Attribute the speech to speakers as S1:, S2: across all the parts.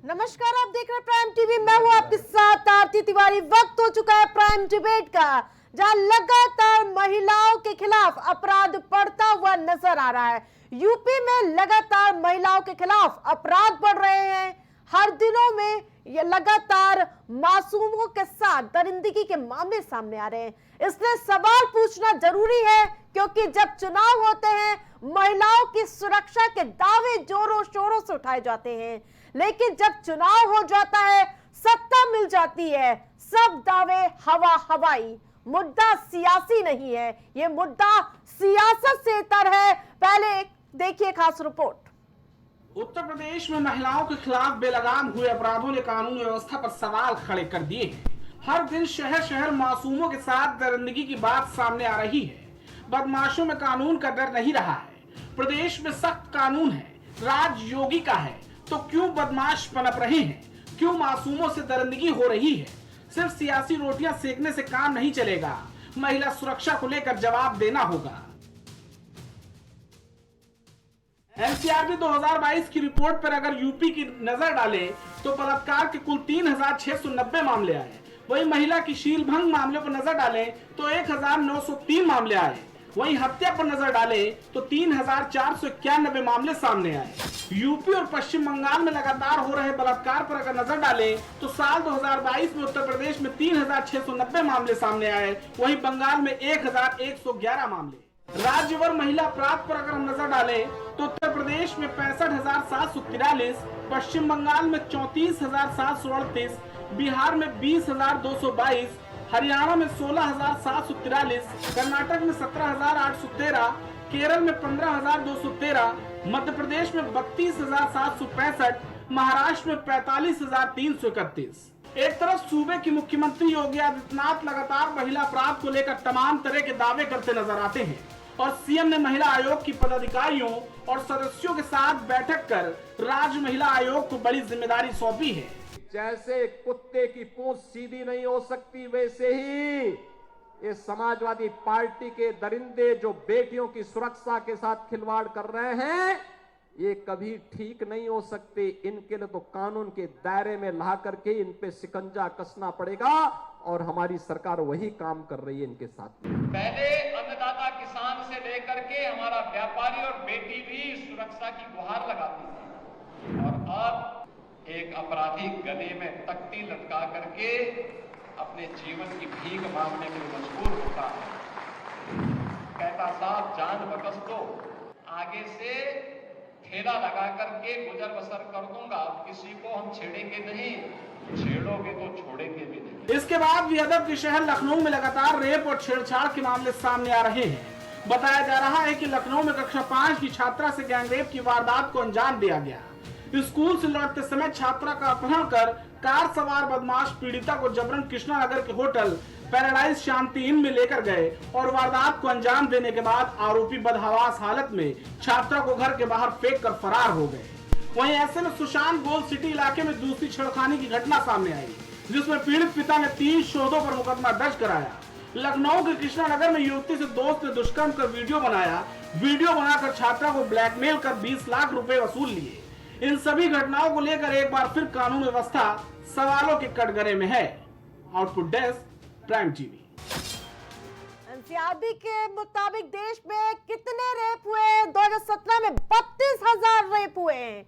S1: नमस्कार, आप देख रहे हैं प्राइम टीवी। मैं हूं आपके साथ आरती तिवारी। वक्त हो चुका है प्राइम डिबेट का, जहां लगातार महिलाओं के खिलाफ अपराध बढ़ता हुआ नजर आ रहा है। यूपी में लगातार महिलाओं के खिलाफ अपराध बढ़ रहे हैं। हर दिनों में ये लगातार मासूमों के साथ दरिंदगी के मामले सामने आ रहे हैं। इसलिए सवाल पूछना जरूरी है, क्योंकि जब चुनाव होते हैं महिलाओं की सुरक्षा के दावे जोरों शोरों से उठाए जाते हैं, लेकिन जब चुनाव हो जाता है, सत्ता मिल जाती है, सब दावे हवा हवाई। मुद्दा सियासी नहीं है, ये मुद्दा सियासत से तर है। पहले देखिए खास रिपोर्ट।
S2: उत्तर प्रदेश में महिलाओं के खिलाफ बेलगाम हुए अपराधों ने कानून व्यवस्था पर सवाल खड़े कर दिए हैं। हर दिन शहर शहर मासूमों के साथ दरिंदगी की बात सामने आ रही है। बदमाशों में कानून का डर नहीं रहा है। प्रदेश में सख्त कानून है, राज योगी का है, तो क्यों बदमाश पनप रहे हैं? क्यों मासूमों से दरिंदगी हो रही है? सिर्फ सियासी रोटियां सेकने से काम नहीं चलेगा, महिला सुरक्षा को लेकर जवाब देना होगा। एनसीआरबी 2022 की रिपोर्ट पर अगर यूपी की नजर डालें तो बलात्कार के कुल 3690 मामले आए। वहीं महिला की शीलभंग मामलों पर नजर डालें तो 1903 मामले आए। वहीं हत्या पर नजर डालें तो 3491 मामले सामने आए। यूपी और पश्चिम बंगाल में लगातार हो रहे बलात्कार पर अगर नजर डालें तो साल 2022 में उत्तर प्रदेश में 3690 मामले सामने आए। वहीं बंगाल में 1111 मामले। राज्यभर महिला अपराध पर अगर हम नजर डालें तो उत्तर प्रदेश में 65,743, पश्चिम बंगाल में 34,738, बिहार में 20,222, हरियाणा में 16,743, कर्नाटक में 17,813, केरल में 15,213, मध्य प्रदेश में 32,765, महाराष्ट्र में 45,331। एक तरफ सूबे की मुख्यमंत्री योगी आदित्यनाथ लगातार महिला अपराध को लेकर तमाम तरह के दावे करते नजर आते हैं और सीएम ने महिला आयोग की पदाधिकारियों और सदस्यों के साथ बैठक कर राज्य महिला आयोग को बड़ी जिम्मेदारी सौंपी है।
S3: जैसे कुत्ते की पूंछ सीधी नहीं हो सकती, वैसे ही ये समाजवादी पार्टी के दरिंदे जो बेटियों की सुरक्षा के साथ खिलवाड़ कर रहे हैं, ये कभी ठीक नहीं हो सकते। इनके लिए तो कानून के दायरे में ला करके इन पे शिकंजा कसना पड़ेगा और हमारी सरकार वही काम कर रही है इनके साथ।
S4: पहले अन्नदाता किसान से लेकर के हमारा व्यापारी और बेटी भी सुरक्षा की गुहार लगाती थी, और अब एक अपराधी गले में तख्ती लटका करके अपने जीवन की भीख मांगने के लिए मजबूर होता है। कहता साहब जान बकस दो, आगे से ठेला लगा करके गुजर बसर कर दूंगा, किसी को हम छेड़ेंगे नहीं, छेड़ोगे तो छोड़ेंगे भी नहीं।
S2: इसके बाद भी अदब के शहर लखनऊ में लगातार रेप और छेड़छाड़ के मामले सामने आ रहे हैं। बताया जा रहा है कि लखनऊ में कक्षा 5 की छात्रा से गैंगरेप की वारदात को अंजाम दिया गया। स्कूल से लौटते समय छात्रा का अपहरण कर कार सवार बदमाश पीड़िता को जबरन कृष्णा नगर के होटल पैराडाइज शांति इन में लेकर गए और वारदात को अंजाम देने के बाद आरोपी बदहवास हालत में छात्रा को घर के बाहर फेंक कर फरार हो गए। वहीं ऐसे में सुशांत गोल्ड सिटी इलाके में दूसरी छेड़खानी की घटना सामने आई, जिसमें पीड़ित पिता ने 3 शोधों पर मुकदमा दर्ज कराया। लखनऊ के कृष्णा नगर में युवती से दोस्त ने दुष्कर्म कर वीडियो बनाया। वीडियो बनाकर छात्रा को ब्लैकमेल कर 20 लाख रुपए वसूल लिए। इन सभी घटनाओं को लेकर एक बार फिर कानून व्यवस्था सवालों के कटघरे में है। Output desk prime TV.
S1: NCRB के मुताबिक देश में कितने रेप हुए? 2017 में 32,000 रेप हुए।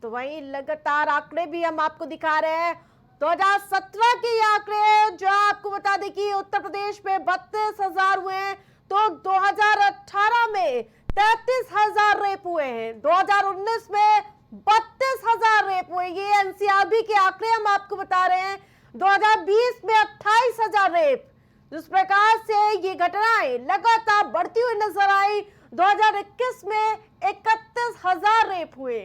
S1: तो वहीं लगातार आंकड़े भी हम आपको दिखा रहे हैं। 2017 के ये आंकड़े जो आपको बता दें कि उत्तर प्रदेश में 32,000 हुए हैं, तो 2018 में 33,000 रेप हुए हैं। 2019 में 32,000 रेप हुए। ये एनसीआरबी के आंकड़े हम आपको बता रहे हैं। 2020 में 28,000 रेप। जिस प्रकार से ये घटनाएं लगातार बढ़ती हुई नजर आई, 2021 में 31,000 रेप हुए।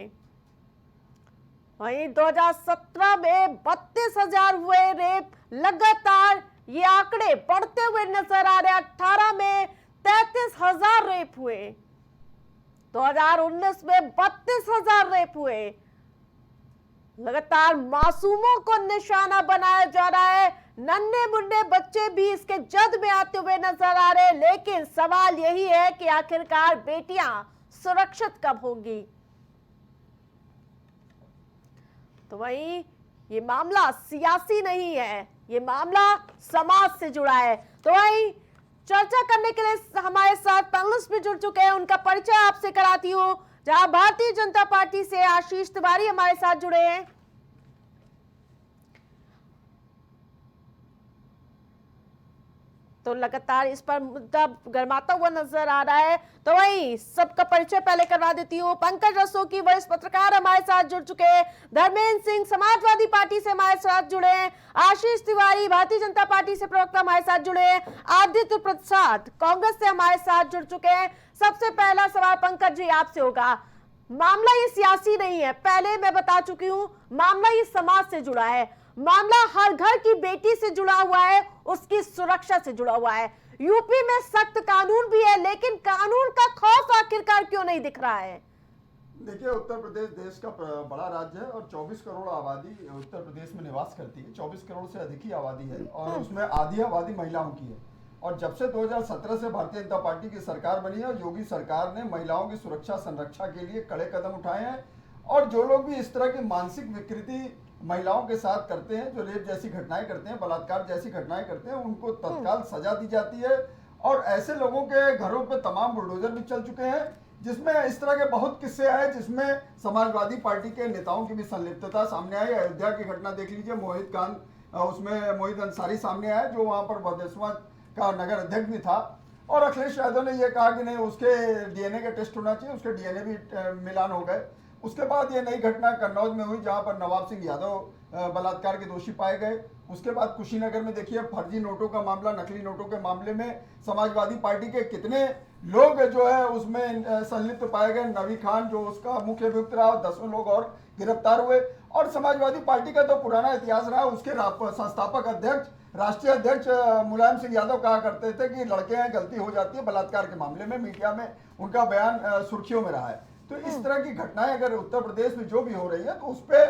S1: वहीं 2017 में 32,000 हुए रेप। लगातार ये आंकड़े बढ़ते हुए नजर आ रहे हैं। 18 में 33,000 रेप हुए। 2019 में 32,000 रेप हुए। लगातार मासूमों को निशाना बनाया जा रहा है। नन्हे मुन्ने बच्चे भी इसके जद में आते हुए नजर आ रहे हैं। लेकिन सवाल यही है कि आखिरकार बेटियां सुरक्षित कब होंगी? तो वहीं ये मामला सियासी नहीं है, ये मामला समाज से जुड़ा है। तो वहीं चर्चा करने के लिए हमारे साथ पैनलिस्ट भी जुड़ चुके हैं, उनका परिचय आपसे कराती हूँ। जहां भारतीय जनता पार्टी से आशीष तिवारी हमारे साथ जुड़े हैं। तो लगातार इस पर मुद्दा गर्माता हुआ नजर आ रहा है। तो वहीं सबका परिचय पहले करवा देती हूँ। पंकज रस्तोगी वरिष्ठ पत्रकार हमारे साथ जुड़ चुके हैं। धर्मेंद्र सिंह समाजवादी पार्टी से हमारे साथ जुड़े हैं। आशीष तिवारी भारतीय जनता पार्टी से प्रवक्ता हमारे साथ जुड़े हैं। आदित्य प्रसाद कांग्रेस से हमारे साथ जुड़ चुके हैं। सबसे पहला सवाल पंकज जी आपसे होगा। मामला ये सियासी नहीं है, पहले मैं बता चुकी हूँ, मामला ये समाज से जुड़ा है। मामला हर घर की बेटी से जुड़ा हुआ है, उसकी सुरक्षा से जुड़ा हुआ है। यूपी में सख्त कानून भी है, लेकिन कानून का खौफ आखिरकार क्यों नहीं दिख रहा है?
S5: देखिए, उत्तर प्रदेश देश का बड़ा राज्य है और 24 करोड़ आबादी उत्तर प्रदेश में निवास करती है। 24 करोड़ से अधिक ही आबादी है और उसमें आधी आबादी महिलाओं की है। और जब से 2017 से भारतीय जनता पार्टी की सरकार बनी है और योगी सरकार ने महिलाओं की सुरक्षा संरक्षा के लिए कड़े कदम उठाए हैं। और जो लोग भी इस तरह की मानसिक विकृति महिलाओं के साथ करते हैं, जो रेप जैसी घटनाएं करते हैं, बलात्कार जैसी घटनाएं करते हैं, उनको तत्काल सजा दी जाती है। और ऐसे लोगों के घरों पे तमाम बुलडोजर भी चल चुके हैं, जिसमें इस तरह के बहुत किस्से आए जिसमें समाजवादी पार्टी के नेताओं की भी संलिप्तता सामने आई। अयोध्या की घटना देख लीजिए, मोहित खान, उसमें मोहित अंसारी सामने आया, जो वहां पर बदेसवा का नगर अध्यक्ष भी था। और अखिलेश यादव ने यह कहा कि नहीं, उसके डीएनए का टेस्ट होना चाहिए, उसके डीएनए भी मिलान हो गए। उसके बाद ये नई घटना कन्नौज में हुई, जहां पर नवाब सिंह यादव बलात्कार के दोषी पाए गए। उसके बाद कुशीनगर में देखिए फर्जी नोटों का मामला, नकली नोटों के मामले में समाजवादी पार्टी के कितने लोग जो है उसमें संलिप्त पाए गए। नवी खान जो उसका मुख्य अभियुक्त रहा, 10 लोग और गिरफ्तार हुए। और समाजवादी पार्टी का तो पुराना इतिहास रहा, उसके संस्थापक अध्यक्ष, राष्ट्रीय अध्यक्ष मुलायम सिंह यादव कहा करते थे कि लड़के हैं, गलती हो जाती है। बलात्कार के मामले में मीडिया में उनका बयान सुर्खियों में रहा है। तो इस तरह की घटनाएं अगर उत्तर प्रदेश में जो भी हो रही है तो उस पर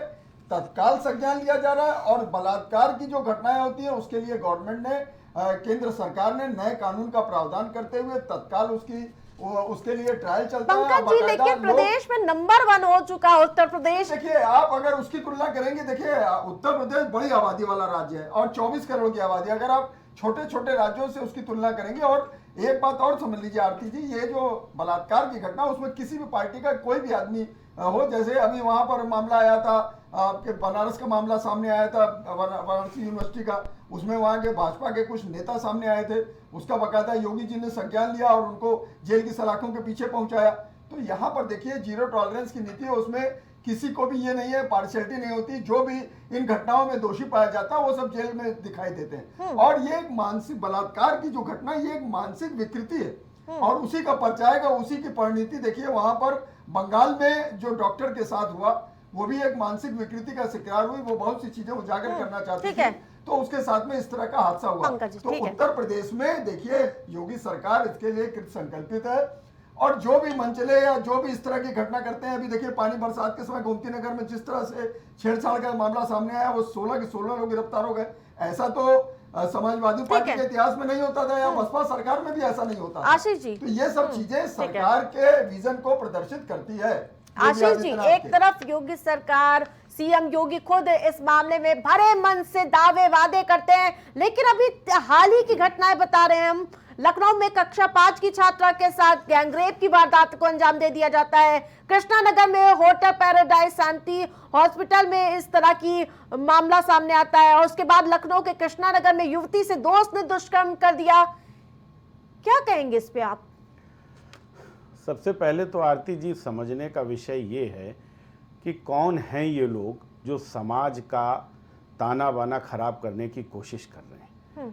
S5: तत्काल संज्ञान लिया जा रहा है। और बलात्कार की जो घटनाएं होती है उसके लिए गवर्नमेंट ने, केंद्र सरकार ने नए कानून का प्रावधान करते हुए तत्काल उसके लिए ट्रायल चलता है।
S1: पंकज जी, लेकिन प्रदेश में नंबर 1 हो चुका है उत्तर प्रदेश।
S5: देखिए, आप अगर उसकी तुलना करेंगे, देखिए उत्तर प्रदेश बड़ी आबादी वाला राज्य है और 24 करोड़ की आबादी। अगर आप छोटे छोटे राज्यों से उसकी तुलना करेंगे, और एक बात और समझ लीजिए आरती जी, ये जो बलात्कार की घटना, उसमें किसी भी पार्टी का कोई भी आदमी हो, जैसे अभी वहां पर मामला आया था, आपके बनारस का मामला सामने आया था, वाराणसी यूनिवर्सिटी का, उसमें वहां के भाजपा के कुछ नेता सामने आए थे। उसका बकायदा योगी जी ने संज्ञान लिया और उनको जेल की सलाखों के पीछे पहुंचाया। तो यहाँ पर देखिए जीरो टॉलरेंस की नीति है, उसमें किसी को भी ये नहीं है, पार्शियलिटी नहीं होती। जो भी इन घटनाओं में दोषी पाया जाता है वो सब जेल में दिखाई देते हैं। और ये एक मानसिक बलात्कार की जो घटना, ये एक मानसिक विकृति है और उसी का पर्चाएगा, उसी की परिणति। देखिए वहां पर बंगाल में जो डॉक्टर के साथ हुआ, वो भी एक मानसिक विकृति का शिकार हुई। वो बहुत सी चीजें उजागर करना चाहती थी, तो उसके साथ में इस तरह का हादसा हुआ। तो उत्तर प्रदेश में देखिए योगी सरकार इसके लिए कृत संकल्पित है। और जो भी मंचले या जो भी इस तरह की घटना करते हैं, अभी देखिए पानी बरसात के समय गोमती नगर में जिस तरह से छेड़छाड़ का मामला सामने आया, वो 16 के 16 लोग गिरफ्तार हो गए। ऐसा तो समाजवादी पार्टी के इतिहास में नहीं होता था, या बसपा सरकार में भी ऐसा नहीं होता।
S1: आशीष जी,
S5: तो ये सब चीजें सरकार के विजन को प्रदर्शित करती है।
S1: आशीष जी, एक तरफ योगी सरकार, सीएम योगी खुद इस मामले में भरे मन से दावे वादे करते हैं, लेकिन अभी हाल ही की घटनाएं बता रहे हैं हम। लखनऊ में कक्षा 5 की छात्रा के साथ गैंगरेप की वारदात को अंजाम दे दिया जाता है। कृष्णा नगर में होटल पैराडाइज शांति हॉस्पिटल में इस तरह की मामला सामने आता है, और उसके बाद लखनऊ के कृष्णा नगर में युवती से दोस्त ने दुष्कर्म कर दिया। क्या कहेंगे इस पे आप?
S6: सबसे पहले तो आरती जी, समझने का विषय ये है कि कौन हैं ये लोग जो समाज का ताना बाना खराब करने की कोशिश कर रहे हैं।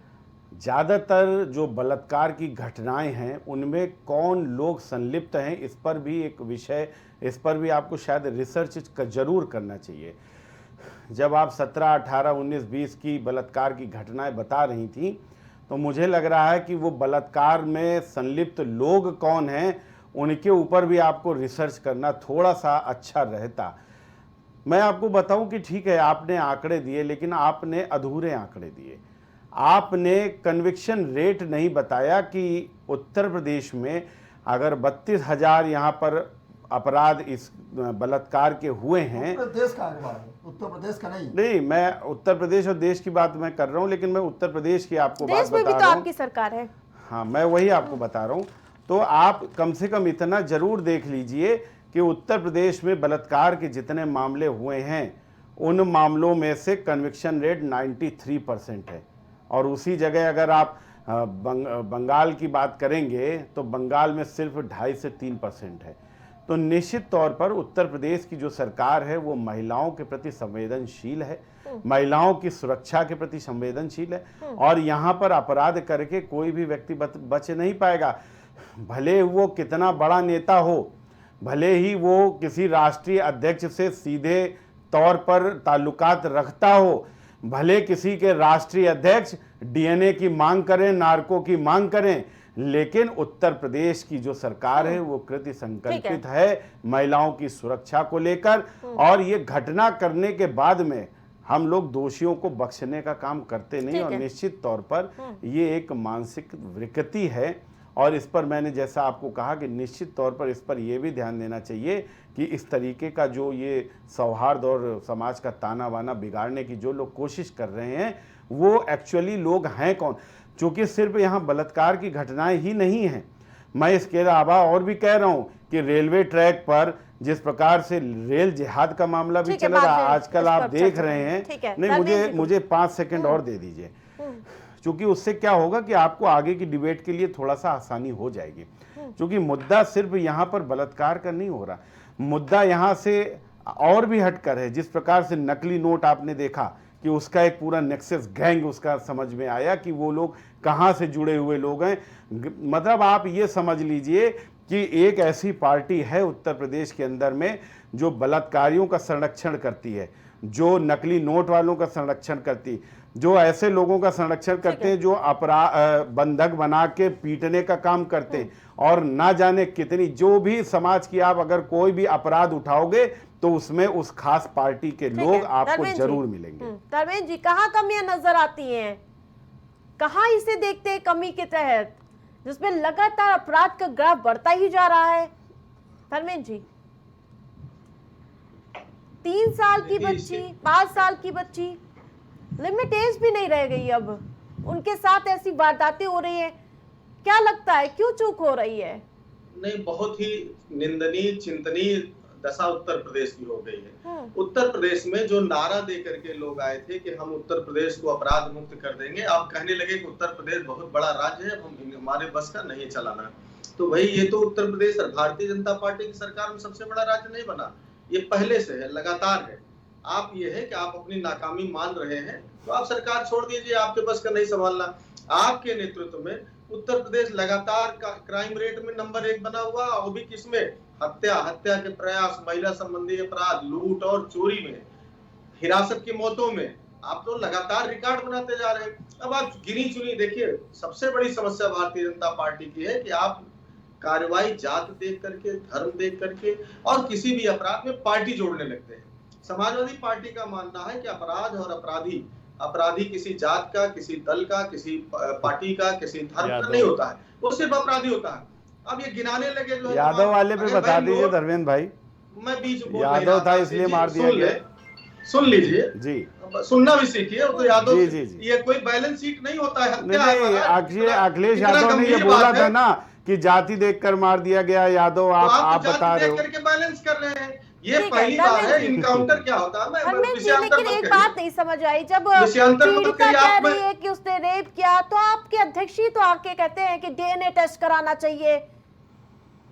S6: ज़्यादातर जो बलात्कार की घटनाएं हैं उनमें कौन लोग संलिप्त हैं, इस पर भी एक विषय, इस पर भी आपको शायद रिसर्च जरूर करना चाहिए। जब आप 17, 18, 19, 20 की बलात्कार की घटनाएं बता रही थी, तो मुझे लग रहा है कि वो बलात्कार में संलिप्त लोग कौन हैं, उनके ऊपर भी आपको रिसर्च करना थोड़ा सा अच्छा रहता। मैं आपको बताऊं कि ठीक है, आपने आंकड़े दिए, लेकिन आपने अधूरे आंकड़े दिए। आपने कन्विक्शन रेट नहीं बताया कि उत्तर प्रदेश में अगर 32,000 यहाँ पर अपराध इस बलात्कार के हुए हैं।
S5: उत्तर प्रदेश का अखबार है, उत्तर प्रदेश का नहीं।
S6: नहीं, मैं उत्तर प्रदेश और देश की बात मैं कर रहा हूं, लेकिन मैं उत्तर प्रदेश की आपको बात
S1: देश में भी
S6: बता
S1: तो
S6: रहा हूं।
S1: आपकी सरकार है।
S6: हाँ, मैं वही आपको बता रहा हूं। तो आप कम से कम इतना जरूर देख लीजिए कि उत्तर प्रदेश में बलात्कार के जितने मामले हुए हैं उन मामलों में से कन्विक्शन रेट 93% है। और उसी जगह अगर आप बंगाल की बात करेंगे तो बंगाल में सिर्फ 2.5 से 3% है। तो निश्चित तौर पर उत्तर प्रदेश की जो सरकार है वो महिलाओं के प्रति संवेदनशील है, महिलाओं की सुरक्षा के प्रति संवेदनशील है, और यहाँ पर अपराध करके कोई भी व्यक्ति बच नहीं पाएगा। भले वो कितना बड़ा नेता हो, भले ही वो किसी राष्ट्रीय अध्यक्ष से सीधे तौर पर ताल्लुकात रखता हो, भले किसी के राष्ट्रीय अध्यक्ष डीएनए की मांग करें, नार्को की मांग करें, लेकिन उत्तर प्रदेश की जो सरकार है वो कृति संकल्पित है महिलाओं की सुरक्षा को लेकर। और ये घटना करने के बाद में हम लोग दोषियों को बख्शने का काम करते नहीं, और निश्चित तौर पर ये एक मानसिक विकृति है। और इस पर मैंने जैसा आपको कहा कि निश्चित तौर पर इस पर यह भी ध्यान देना चाहिए कि इस तरीके का जो ये सौहार्द और समाज का ताना बाना बिगाड़ने की जो लोग कोशिश कर रहे हैं वो एक्चुअली लोग हैं कौन। क्योंकि सिर्फ यहाँ बलात्कार की घटनाएं ही नहीं हैं, मैं इसके अलावा और भी कह रहा हूँ कि रेलवे ट्रैक पर जिस प्रकार से रेल जिहाद का मामला भी चल रहा है आजकल, आप देख रहे हैं। नहीं, मुझे 5 सेकंड और दे दीजिए, क्योंकि उससे क्या होगा कि आपको आगे की डिबेट के लिए थोड़ा सा आसानी हो जाएगी। क्योंकि मुद्दा सिर्फ यहाँ पर बलात्कार का नहीं हो रहा, मुद्दा यहाँ से और भी हटकर है। जिस प्रकार से नकली नोट आपने देखा कि उसका एक पूरा नेक्सस गैंग उसका समझ में आया कि वो लोग कहाँ से जुड़े हुए लोग हैं। मतलब आप ये समझ लीजिए कि एक ऐसी पार्टी है उत्तर प्रदेश के अंदर में जो बलात्कारियों का संरक्षण करती है, जो नकली नोट वालों का संरक्षण करती, जो ऐसे लोगों का संरक्षण करते हैं जो अपराध बंधक बना के पीटने का काम करते हैं, और ना जाने कितनी जो भी समाज की आप अगर कोई भी अपराध उठाओगे तो उसमें उस खास पार्टी के लोग आपको जरूर मिलेंगे।
S1: धर्मेंद्र जी, कहाँ कमियां नजर आती हैं, कहाँ इसे देखते हैं कमी के तहत जिसमें लगातार अपराध का ग्राफ बढ़ता ही जा रहा है? धर्मेंद्र जी, 3 साल की बच्ची, 5 साल की बच्ची, लिमिट एज भी नहीं रह गई, अब उनके साथ ऐसी वारदातें हो रही है। क्या लगता है क्यों चूक हो रही है?
S7: नहीं, बहुत ही निंदनीय चिंतनीय दशा उत्तर प्रदेश की हो गई है। उत्तर प्रदेश में जो नारा दे करके लोग आए थे कि हम उत्तर प्रदेश को अपराध मुक्त कर देंगे, आप कहने लगे कि उत्तर प्रदेश बहुत बड़ा राज्य है, हमारे बस का नहीं चलाना। तो भाई ये तो उत्तर प्रदेश और भारतीय जनता पार्टी की सरकार में सबसे बड़ा राज्य नहीं बना, ये पहले से है, लगातार है। आप ये है कि आप अपनी नाकामी मान रहे हैं तो आप सरकार छोड़ दीजिए, आपके बस का नहीं संभालना। आपके नेतृत्व में उत्तर प्रदेश लगातार क्राइम रेट में नंबर 1 बना हुआ, वो भी किसमें? हत्या के प्रयास, महिला संबंधी अपराध, लूट और चोरी में, हिरासत की मौतों में आप तो लगातार रिकॉर्ड बनाते जा रहे हैं। अब आप गिनी चुनी देखिए, सबसे बड़ी समस्या भारतीय जनता पार्टी की है कि आप कार्रवाई जात देख करके, धर्म देख करके और किसी भी अपराध में पार्टी जोड़ने लगते हैं। समाजवादी पार्टी का मानना है कि अपराध और अपराधी किसी जात का, किसी दल का, किसी पार्टी का, किसी धर्म का नहीं होता है, वो सिर्फ अपराधी होता है। अब ये गिनाने लगे जो
S6: यादव वाले पे बता दीजिए धर्मेंद्र भाई,
S7: मैं बीच
S6: यादव था इसलिए मार दिया गया।
S7: सुन लीजिए
S6: जी,
S7: सुनना भी सीखिए। तो यादव
S6: जी।
S7: ये कोई बैलेंस शीट नहीं होता है।
S6: अखिलेश यादव ने ये बोला था ना कि जाति देखकर मार दिया गया। यादव आप बता रहे हो
S7: करके बैलेंस कर रहे हैं, ये पहली बार है। इनकाउंटर क्या होता है?
S1: लेकिन एक बात नहीं समझ आई, जब पीड़िता कह रही है कि उसने रेप किया तो आपके अध्यक्ष ही तो आके कहते हैं कि डीएनए टेस्ट कराना चाहिए,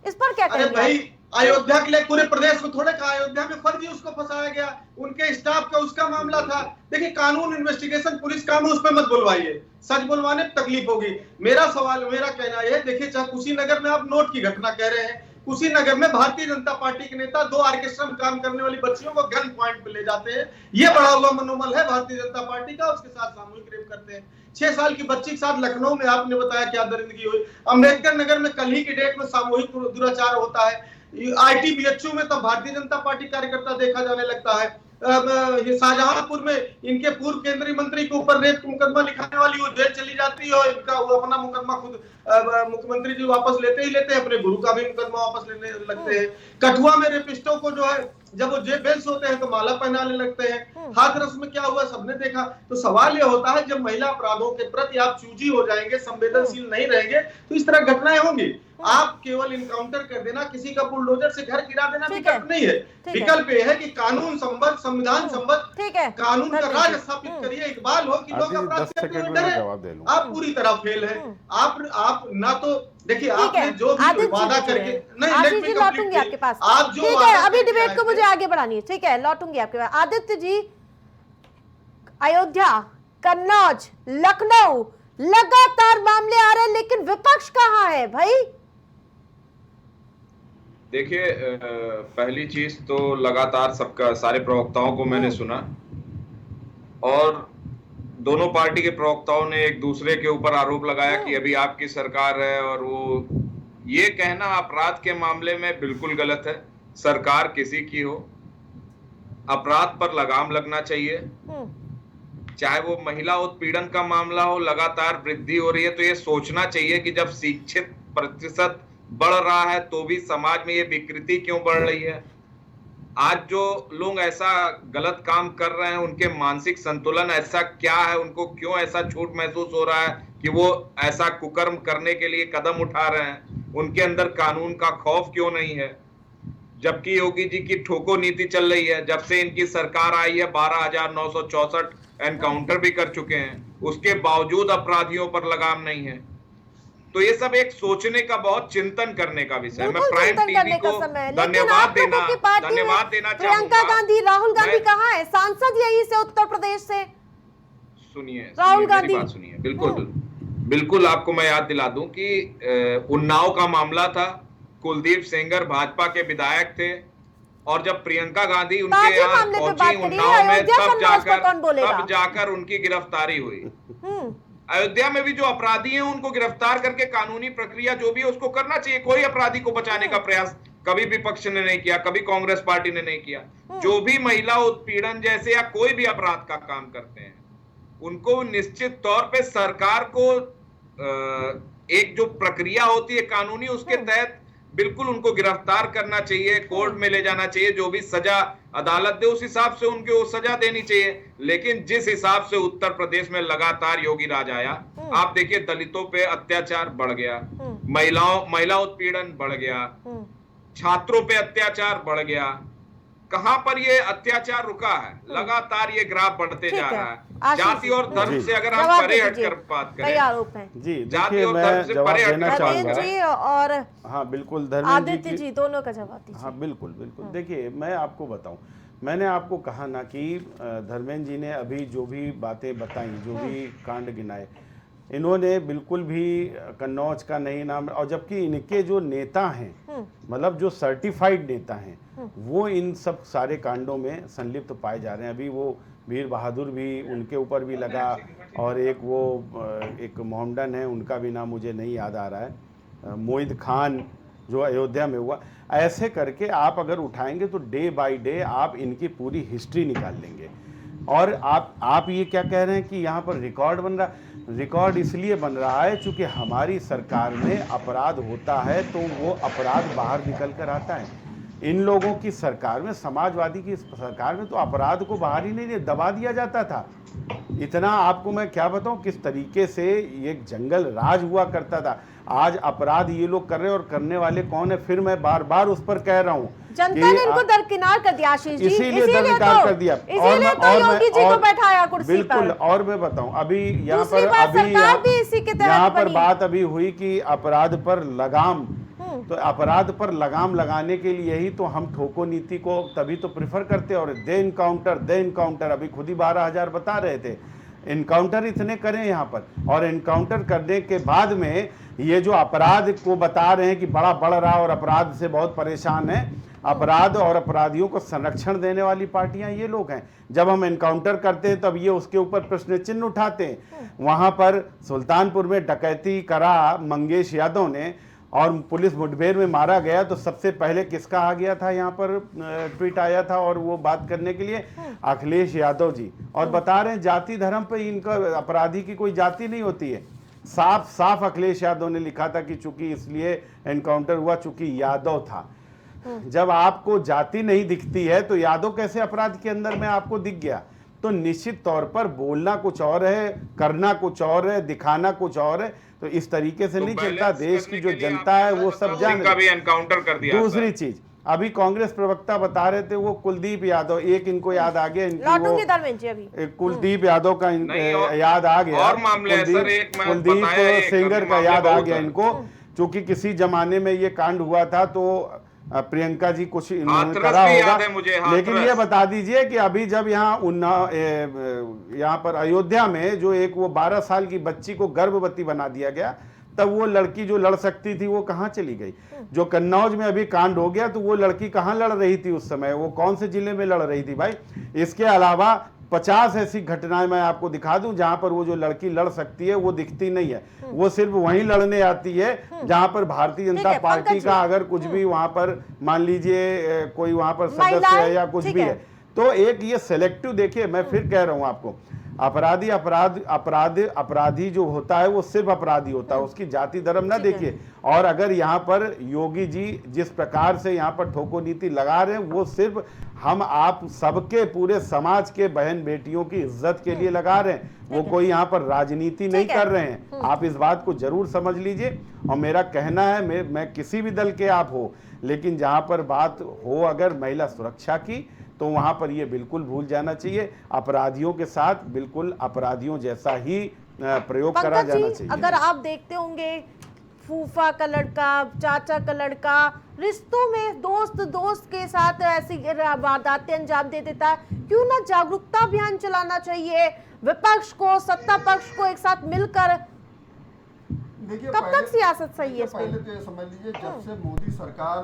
S1: इस पर क्या कहेंगे?
S7: भाई अयोध्या के लिए पूरे प्रदेश को थोड़े कहा, अयोध्या में फर्जी उसको फंसाया गया, उनके स्टाफ का उसका मामला था। देखिए, कानून इन्वेस्टिगेशन पुलिस काम है, उस पर मत बुलवाइए, सच बुलवाने में तकलीफ होगी। मेरा कहना है, देखिए चाहे कुशीनगर में आप नोट की घटना कह रहे हैं, कुशीनगर में भारतीय जनता पार्टी के नेता 2 ऑर्केस्ट्रा में काम करने वाली बच्चियों को गन पॉइंट पे ले जाते हैं, ये बड़ा हुआ मनोबल है भारतीय जनता पार्टी का। उसके साथ सामूहिक रेप करते हैं। 6 साल की बच्ची के साथ लखनऊ में आपने बताया क्या दरिंदगी हुई। अम्बेडकर नगर में कल ही की डेट में सामूहिक दुराचार होता है। ITBHU में तो भारतीय जनता पार्टी कार्यकर्ता देखा जाने लगता है। ये शाहजहांपुर में इनके पूर्व केंद्रीय मंत्री के ऊपर रेप मुकदमा लिखाने वाली वो जेल चली जाती है, और इनका वो अपना मुकदमा खुद मुख्यमंत्री जी वापस लेते ही लेते हैं, अपने गुरु का भी मुकदमा वापस लेने लगते हैं। कठुआ में रेपिस्टों को जो है जब वो बेल्स होते हैं तो माला पहनाने लगते हैं। हाथरस में क्या हुआ सबने देखा। तो सवाल ये होता है जब महिला अपराधों के प्रति आप चूजी हो जाएंगे, संवेदनशील नहीं रहेंगे, तो इस तरह घटनाएं होंगी। आप केवल इनकाउंटर कर देना, किसी का बुलडोजर से घर गिरा देना विकल्प नहीं है। विकल्प यह है कि कानून संबद्ध, संविधान संबद्ध कानून का राज स्थापित करिए। इकबाल हो कि लोग अपराध से डरे। आप पूरी तरह फेल है। आप ना तो देखिए, आपने जो भी वादा करके
S1: आदित्य जी लौटूंगी आपके पास।
S7: आप जो
S1: ठीक है, अभी डिबेट को मुझे आगे बढ़ानी है। ठीक है, लौटूंगी आपके पास। आदित्य जी, अयोध्या, कन्नौज, लखनऊ लगातार मामले आ रहे हैं, लेकिन विपक्ष कहाँ है भाई?
S8: देखिए, पहली चीज तो लगातार सबका सारे प्रवक्ताओं को मैंने सुना, और दोनों पार्टी के प्रवक्ताओं ने एक दूसरे के ऊपर आरोप लगाया कि अभी आपकी सरकार है, और वो ये कहना अपराध के मामले में बिल्कुल गलत है। सरकार किसी की हो, अपराध पर लगाम लगना चाहिए। चाहे वो महिला उत्पीड़न का मामला हो, लगातार वृद्धि हो रही है, तो ये सोचना चाहिए कि जब शिक्षित प्रतिशत बढ़ रहा है तो भी समाज में ये विकृति क्यों बढ़ रही है। आज जो लोग ऐसा गलत काम कर रहे हैं, उनके मानसिक संतुलन ऐसा क्या है, उनको क्यों ऐसा छूट महसूस हो रहा है कि वो ऐसा कुकर्म करने के लिए कदम उठा रहे हैं, उनके अंदर कानून का खौफ क्यों नहीं है। जबकि योगी जी की ठोको नीति चल रही है, जब से इनकी सरकार आई है 12,964 एनकाउंटर भी कर चुके हैं, उसके बावजूद अपराधियों पर लगाम नहीं है। तो ये सब एक सोचने का, बहुत चिंतन करने का विषय है। मैं प्राइम टीवी को धन्यवाद देना चाहूंगा।
S1: प्रियंका गांधी, राहुल गांधी कहाँ है? सांसद यही से, उत्तर प्रदेश से।
S8: सुनिए,
S1: राहुल गांधी,
S8: बात सुनिए। बिल्कुल आपको मैं याद दिला दूं कि उन्नाव का मामला था। कुलदीप सेंगर भाजपा के विधायक थे, और जब प्रियंका गांधी उनके यहाँ पहुंची उन्नाव में, तब जाकर उनकी गिरफ्तारी हुई। अयोध्या में भी जो अपराधी हैं उनको गिरफ्तार करके कानूनी प्रक्रिया जो भी है उसको करना चाहिए। कोई अपराधी को बचाने का प्रयास कभी विपक्ष ने नहीं किया, कभी कांग्रेस पार्टी ने नहीं किया। जो भी महिला उत्पीड़न जैसे या कोई भी अपराध का काम करते हैं, उनको निश्चित तौर पे सरकार को एक जो प्रक्रिया होती है कानूनी, उसके तहत बिल्कुल उनको गिरफ्तार करना चाहिए, कोर्ट में ले जाना चाहिए। जो भी सजा अदालत दे उस हिसाब से उनको वो सजा देनी चाहिए। लेकिन जिस हिसाब से उत्तर प्रदेश में लगातार योगी राज आया, आप देखिए दलितों पे अत्याचार बढ़ गया, महिला उत्पीड़न बढ़ गया, छात्रों पे अत्याचार बढ़ गया। कहां पर ये अत्याचार रुका है? लगातार ये ग्राफ बढ़ते जा रहा है। जाति और धर्म से अगर हम परे हटकर बात करें,
S6: जी
S8: जाति और धर्म से परे
S6: हटकर
S1: जी, और
S6: हाँ बिल्कुल
S1: आदित्य जी दोनों का जवाब दीजिए।
S6: हाँ बिल्कुल। देखिए, मैं आपको बताऊं, मैंने आपको कहा ना कि धर्मेंद्र जी ने अभी जो भी बातें बताई, जो भी कांड गिनाए, इन्होंने बिल्कुल भी कन्नौज का नहीं नाम, और जबकि इनके जो नेता हैं, मतलब जो सर्टिफाइड नेता हैं, वो इन सब सारे कांडों में संलिप्त पाए जा रहे हैं। अभी वो वीर बहादुर भी उनके ऊपर भी लगा, और एक मोहम्मदन है, उनका भी नाम मुझे नहीं याद आ रहा है, मोहित खान जो अयोध्या में हुआ। ऐसे करके आप अगर उठाएंगे तो डे बाय डे आप इनकी पूरी हिस्ट्री निकाल लेंगे। और आप ये क्या कह रहे हैं कि यहाँ पर रिकॉर्ड बन रहा है? रिकॉर्ड इसलिए बन रहा है क्योंकि हमारी सरकार में अपराध होता है तो वो अपराध बाहर निकल कर आता है। इन लोगों की सरकार में, समाजवादी की सरकार में तो अपराध को बाहर ही नहीं दबा दिया जाता था। इतना आपको मैं क्या बताऊं किस तरीके से ये जंगल राज हुआ करता था। आज अपराध ये लोग कर रहे हैं, और करने वाले कौन है? फिर मैं बार बार उस पर कह रहा हूँ,
S1: जनता ने इनको दरकिनार कर दिया आशीष जी,
S6: इसीलिए दरकिनार कर दिया,
S1: इसीलिए तो योगी जी को बैठाया कुर्सी पर।
S6: बिल्कुल। और मैं बताऊं, अभी यहाँ पर बात अभी हुई कि अपराध पर लगाम, तो अपराध पर लगाम लगाने के लिए ही तो हम ठोको नीति को तभी तो प्रिफर करते हैं। और दे इनकाउंटर अभी खुद ही 12,000 बता रहे थे, इनकाउंटर इतने करें यहाँ पर, और इनकाउंटर करने के बाद में ये जो अपराध को बता रहे हैं कि बड़ा बढ़ रहा और अपराध से बहुत परेशान है। अपराध और अपराधियों को संरक्षण देने वाली पार्टियां ये लोग हैं। जब हम एनकाउंटर करते हैं तब ये उसके ऊपर प्रश्न चिन्ह उठाते हैं। वहां पर सुल्तानपुर में डकैती करा मंगेश यादव ने, और पुलिस मुठभेड़ में मारा गया तो सबसे पहले किसका आ गया था यहाँ पर ट्वीट आया था और वो बात करने के लिए अखिलेश यादव जी, और बता रहे हैं जाति धर्म पे इनका अपराधी की कोई जाति नहीं होती है। साफ साफ अखिलेश यादव ने लिखा था कि चूंकि इसलिए एनकाउंटर हुआ चूंकि यादव था। जब आपको जाति नहीं दिखती है तो यादव कैसे अपराध के अंदर में आपको दिख गया? तो निश्चित तौर पर बोलना कुछ और है, करना कुछ और है, दिखाना कुछ और है। तो इस तरीके से नहीं चलता। देश की जो जनता है वो सब जान
S8: का भी एनकाउंटर कर दिया।
S6: दूसरी चीज, अभी कांग्रेस प्रवक्ता बता रहे थे वो कुलदीप यादव, एक इनको याद आ गया,
S1: लौटूंगी धर्मेंद्र जी अभी
S6: कुलदीप यादव का याद आ गया,
S8: और मामले हैं सर, एक मैं
S6: कुलदीप सेंगर का याद आ गया इनको, क्योंकि किसी जमाने में ये कांड हुआ था तो प्रियंका जी कुछ इन्होंने करा होगा। लेकिन ये बता दीजिए कि अभी जब यहाँ पर अयोध्या में जो एक वो 12 साल की बच्ची को गर्भवती बना दिया गया, तब वो लड़की जो लड़ सकती थी वो कहाँ चली गई? जो कन्नौज में अभी कांड हो गया तो वो लड़की कहाँ लड़ रही थी उस समय? वो कौन से जिले में लड़ रही थी भाई? इसके अलावा 50 ऐसी घटनाएं मैं आपको दिखा दूं जहां पर वो जो लड़की लड़ सकती है वो दिखती नहीं है। वो सिर्फ वहीं लड़ने आती है जहां पर भारतीय जनता पार्टी का अगर कुछ भी वहां पर मान लीजिए कोई वहां पर सदस्य है या कुछ भी है। तो एक ये सेलेक्टिव, देखिए मैं फिर कह रहा हूं आपको, अपराधी जो होता है वो सिर्फ अपराधी होता है, उसकी जाति धर्म ना देखिए। और अगर यहाँ पर योगी जी जिस प्रकार से यहाँ पर ठोको नीति लगा रहे हैं वो सिर्फ हम आप सबके पूरे समाज के बहन बेटियों की इज्जत के लिए लगा रहे हैं, वो कोई यहाँ पर राजनीति नहीं कर रहे हैं। आप इस बात को जरूर समझ लीजिए। और मेरा कहना है, मैं किसी भी दल के आप हो, लेकिन जहाँ पर बात हो अगर महिला सुरक्षा की तो वहां पर ये बिल्कुल भूल जाना चाहिए। अपराधियों के साथ बिल्कुल अपराधियों जैसा ही प्रयोग करा जाना चाहिए।
S1: अगर आप देखते होंगे फूफा का लड़का, चाचा का लड़का, रिश्तों में दोस्त के साथ ऐसी वारदातें अंजाम दे देता है, क्यों ना जागरूकता अभियान चलाना चाहिए? विपक्ष को, सत्ता पक्ष को एक साथ मिलकर।
S5: देखिए
S1: कब तक सियासत सही है?
S5: पहले तो ये समझ लीजिए जब से मोदी सरकार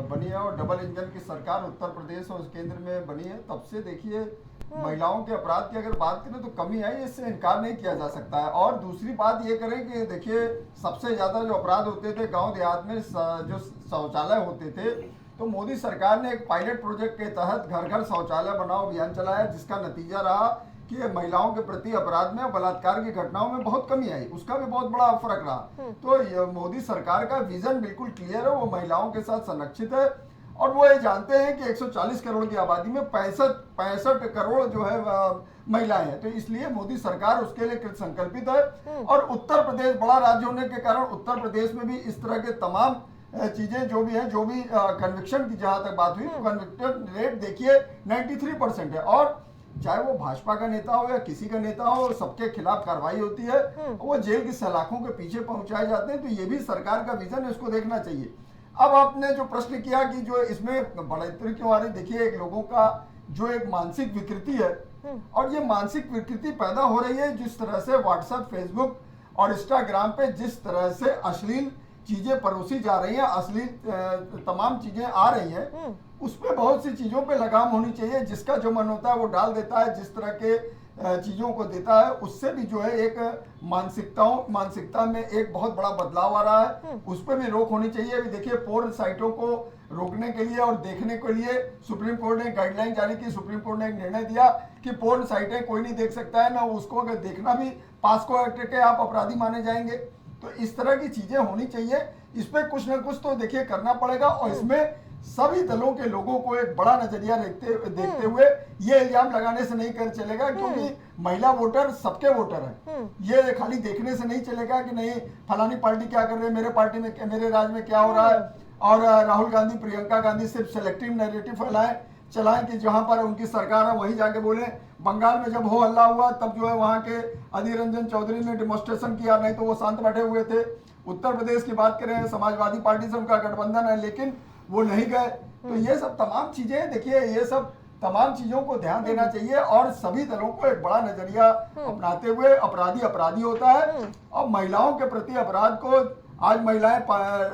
S5: बनी है और डबल इंजन की सरकार उत्तर प्रदेश और केंद्र में बनी है, तब से देखिए महिलाओं के अपराध की अगर बात करें तो कमी आई, इससे इनकार नहीं किया जा सकता है। और दूसरी बात ये करें कि देखिए सबसे ज्यादा जो अपराध होते थे गांव देहात में जो शौचालय होते थे, तो मोदी सरकार ने एक पायलट प्रोजेक्ट के तहत घर घर शौचालय बनाओ अभियान चलाया, जिसका नतीजा रहा कि महिलाओं के प्रति अपराध में, बलात्कार की घटनाओं में बहुत कमी आई। उसका भी बहुत बड़ा फर्क रहा। तो मोदी सरकार का विजन बिल्कुल क्लियर है, वो महिलाओं के साथ संरक्षित है। और वो ये जानते हैं कि 140 करोड़ की आबादी में 65 करोड़ जो है महिलाएं हैं, तो इसलिए मोदी सरकार उसके लिए कृत संकल्पित है। और उत्तर प्रदेश बड़ा राज्य होने के कारण उत्तर प्रदेश में भी इस तरह के तमाम चीजें जो भी हैं, जो भी कन्विक्शन की जहां तक बात हुई तो कन्विक्शन रेट देखिए 93% है। और चाहे वो भाजपा का नेता हो या किसी का नेता हो, सबके खिलाफ कार्रवाई होती है, वो जेल की सलाखों के पीछे पहुंचाए जाते हैं। तो ये भी सरकार का विजन है, इसको देखना चाहिए। अब आपने जो प्रश्न किया कि जो इसमें बढ़ोतरी क्यों आ रही, देखिए एक लोगों का जो एक मानसिक विकृति है, और ये मानसिक विकृति पैदा हो रही है जिस तरह से व्हाट्सएप, फेसबुक और इंस्टाग्राम पे जिस तरह से अश्लील चीजें परोसी जा रही हैं, अश्लील तमाम चीजें आ रही हैं, उसमें बहुत सी चीजों पे लगाम होनी चाहिए। जिसका जो मन होता है वो डाल देता है, जिस तरह के चीजों को देता है, उससे भी जो है एक मानसिकता में एक बहुत बड़ा बदलाव आ रहा है। उस पर भी रोक होनी चाहिए। अभी देखिए पोर्न साइटों को रोकने के लिए और देखने के लिए सुप्रीम कोर्ट ने गाइडलाइन जारी की। सुप्रीम कोर्ट ने एक निर्णय दिया कि पोर्न साइटें कोई नहीं देख सकता है, ना उसको अगर देखना भी पास्को एक्ट के आप अपराधी माने जाएंगे। तो इस तरह की चीजें होनी चाहिए। इस पर कुछ ना कुछ तो देखिए करना पड़ेगा। और इसमें सभी दलों के लोगों को एक बड़ा नजरिया देखते हुए ये इल्जाम लगाने से नहीं कर चलेगा, क्योंकि महिला वोटर सबके वोटर हैं। ये खाली देखने से नहीं चलेगा कि नहीं फलानी पार्टी क्या कर रही है, मेरे पार्टी में, मेरे राज्य में क्या हो रहा है। और राहुल गांधी, प्रियंका गांधी सिर्फ सिलेक्टिव नैरेटिव चलाएं कि जहां पर उनकी सरकार है वहीं जाके बोले। बंगाल में जब हो हल्ला हुआ तब जो है वहां के अधीर रंजन चौधरी ने डिमॉन्स्ट्रेशन किया, नहीं तो वो शांत बैठे हुए थे। उत्तर प्रदेश की बात करें, समाजवादी पार्टी से उनका गठबंधन है, लेकिन वो नहीं गए। तो ये सब तमाम चीजें देखिए, ये सब तमाम चीजों को ध्यान देना चाहिए और सभी दलों को एक बड़ा नजरिया अपनाते हुए अपराधी होता है। और महिलाओं के प्रति अपराध को आज महिलाएं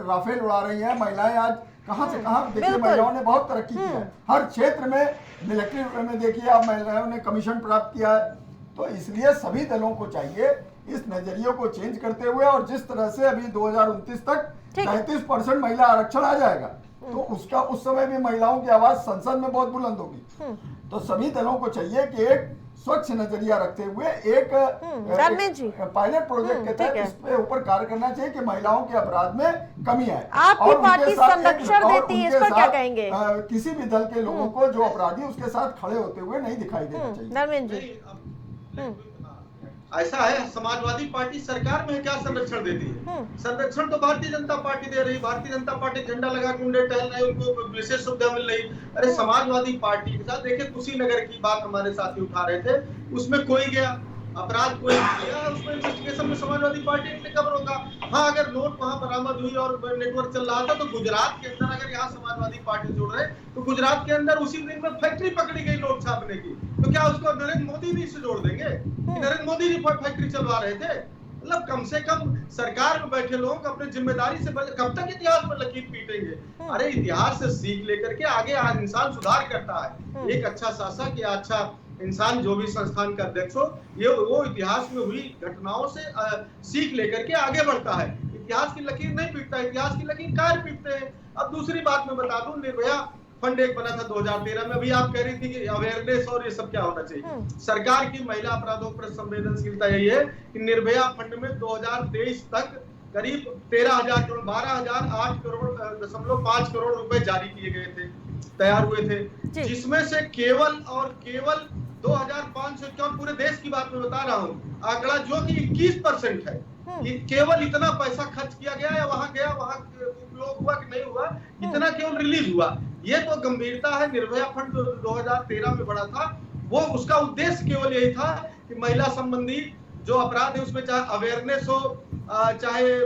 S5: राफेल उड़ा रही हैं। महिलाएं आज कहां से कहां, देखिए महिलाओं ने बहुत तरक्की की है। हर क्षेत्र में, मिलिट्री में देखिए आप महिलाओं ने कमीशन प्राप्त किया है। तो इसलिए सभी दलों को चाहिए इस नजरिए को चेंज करते हुए और जिस तरह से अभी 2029 तक
S1: ठीक है।
S5: 33% महिला आरक्षण आ जाएगा तो उसका उस समय भी महिलाओं की आवाज संसद में बहुत बुलंद होगी। तो सभी दलों को चाहिए कि एक स्वच्छ नजरिया रखते हुए एक पायलट प्रोजेक्ट के तहत इस पे ऊपर कार्य करना चाहिए कि महिलाओं के अपराध में कमी आए।
S1: आपकी
S5: और
S1: पार्टी
S5: उनके साथ
S1: संरक्षण देती है, इस पर क्या कहेंगे?
S5: किसी भी दल के लोगों को जो अपराधी उसके साथ खड़े होते हुए नहीं दिखाई देना चाहिए।
S1: धर्मेंद्र जी,
S7: ऐसा है, समाजवादी पार्टी सरकार में क्या संरक्षण देती है? संरक्षण तो भारतीय जनता पार्टी दे रही। भारतीय जनता पार्टी झंडा लगा के उन्हें टहल रही, उनको विशेष सुविधा मिल रही। अरे समाजवादी पार्टी के साथ देखिए, कुशीनगर की बात हमारे साथी उठा रहे थे, उसमें कोई गया अपराध कोई किया, उसमें इन्वेस्टिगेशन में समाजवादी पार्टी ने कब रोका? हाँ, अगर नोट वहां बरामद हुई और नेटवर्क चल रहा था तो गुजरात के अंदर अगर यहाँ समाजवादी पार्टी जुड़ रहे तो गुजरात के अंदर उसी दिन में फैक्ट्री पकड़ी गई नोट छापने की, तो क्या उसको नरेंद्र मोदी भी से जोड़ देंगे? नरेंद्र मोदी भी फैक्ट्री चलवा रहे थे। मतलब कम से कम सरकार में बैठे लोग अपनी जिम्मेदारी से कब तक इतिहास में लकीर पीटेंगे? अरे इतिहास से सीख लेकर के आगे इंसान सुधार करता है। एक अच्छा शासक या अच्छा इंसान जो भी संस्थान का अध्यक्ष हो, ये वो इतिहास में हुई घटनाओं से सीख लेकर के आगे बढ़ता है। इतिहास की लकीर नहीं पीटता, इतिहास की लकीर कार पीटते हैं। अब दूसरी बात मैं बता दूं, निर्भया फंड एक बना था 2013 में। अभी आप कह रही थी कि अवेयरनेस और ये सब क्या होना चाहिए। सरकार की महिला अपराधों पर संवेदनशीलता यही है कि निर्भया फंड में 2023 तक करीब 13,000 करोड़ 12,008 करोड़ 5 करोड़ रुपए जारी किए गए थे, तैयार हुए थे, जिसमें से केवल 2,551, पूरे देश की बात मैं बता रहा हूँ, आंकड़ा जो कि 21% है। ये केवल इतना पैसा खर्च किया गया या वहां उपयोग हुआ कि नहीं हुआ, इतना केवल रिलीज हुआ। ये तो गंभीरता है। निर्भया फंड 2013 में बढ़ा था, वो उसका उद्देश्य केवल यही था कि महिला संबंधी जो अपराध है उसमें चाहे अवेयरनेस हो, चाहे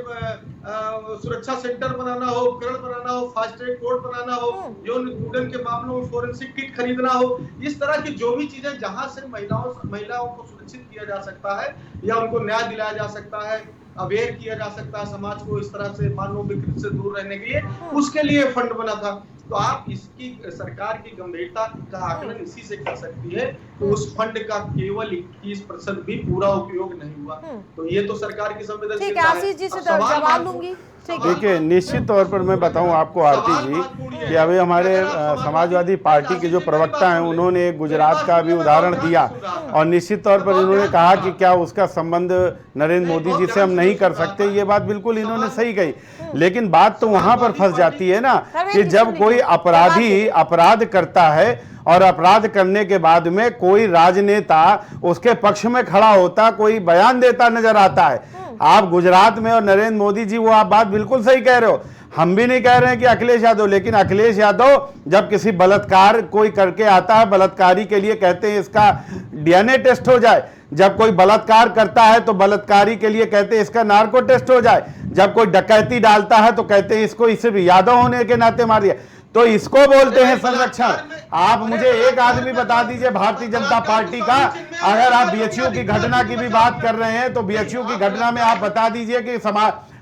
S7: सुरक्षा सेंटर बनाना हो, उपकरण बनाना हो, फास्ट ट्रैक कोर्ट बनाना हो, यौन उत्पीड़न के मामलों में फोरेंसिक किट खरीदना हो, इस तरह की जो भी चीजें जहां से महिलाओं को सुरक्षित किया जा सकता है या उनको न्याय दिलाया जा सकता है, अवेयर किया जा सकता है समाज को इस तरह से मानव विकृति से दूर रहने के लिए, उसके लिए फंड बना था। तो आप इसकी सरकार की गंभीरता का आकलन इसी से कर सकती है तो उस फंड का केवल 21% भी पूरा उपयोग नहीं हुआ। तो ये तो सरकार की संवेदनशीलता है।
S1: आशीष जी से जवाब लूंगी।
S6: देखिए, निश्चित तौर पर मैं बताऊं आपको आरती जी कि अभी हमारे समाजवादी पार्टी के जो प्रवक्ता हैं उन्होंने गुजरात का भी उदाहरण दिया और निश्चित तौर पर इन्होंने कहा कि क्या उसका संबंध नरेंद्र मोदी जी से हम नहीं कर सकते। ये बात बिल्कुल इन्होंने सही कही, लेकिन बात तो वहां पर फंस जाती है ना कि जब कोई अपराधी अपराध करता है और अपराध करने के बाद में कोई राजनेता उसके पक्ष में खड़ा होता, कोई बयान देता नजर आता है। आप गुजरात में और नरेंद्र मोदी जी, वो आप बात बिल्कुल सही कह रहे हो, हम भी नहीं कह रहे हैं कि अखिलेश यादव, लेकिन अखिलेश यादव जब किसी बलात्कार कोई करके आता है, बलात्कारी के लिए कहते हैं इसका डीएनए टेस्ट हो जाए, जब कोई बलात्कार करता है तो बलात्कारी के लिए कहते हैं इसका नार्को टेस्ट हो जाए, जब कोई डकैती डालता है तो कहते हैं इसको सिर्फ यादव होने के नाते मार दिया, तो इसको बोलते हैं संरक्षण। आप मुझे एक आदमी बता दीजिए भारतीय जनता पार्टी का, अगर आप बीएचयू की घटना की भी बात कर रहे हैं तो बीएचयू की घटना में आप बता दीजिए कि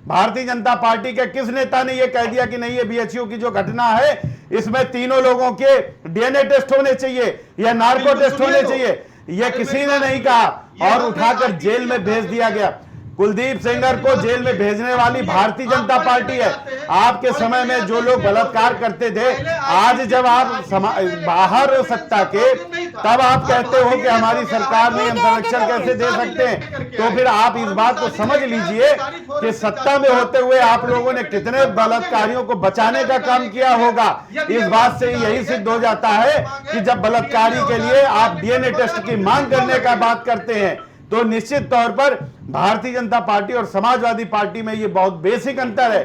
S6: भारतीय जनता पार्टी के किस नेता ने यह कह दिया कि नहीं, ये बीएचयू की जो घटना है इसमें तीनों लोगों के डीएनए टेस्ट होने चाहिए या नार्को टेस्ट होने चाहिए, यह किसी ने नहीं कहा और उठाकर जेल में भेज दिया गया। कुलदीप सेंगर को जेल में भेजने वाली भारतीय जनता पार्टी है। आपके समय में जो लोग बलात्कार करते थे, आज जब आप बाहर हो सत्ता के, तब आप कहते हो कि हमारी सरकार ने हम संरक्षण कैसे दे सकते हैं। तो फिर आप इस बात को समझ लीजिए कि सत्ता में होते हुए आप लोगों ने कितने बलात्कारियों को बचाने का काम किया होगा। इस बात से यही सिद्ध हो जाता है कि जब बलात्कारी के लिए आप डीएनए टेस्ट की मांग करने का बात करते हैं तो निश्चित तौर पर भारतीय जनता पार्टी और समाजवादी पार्टी में ये बहुत बेसिक अंतर है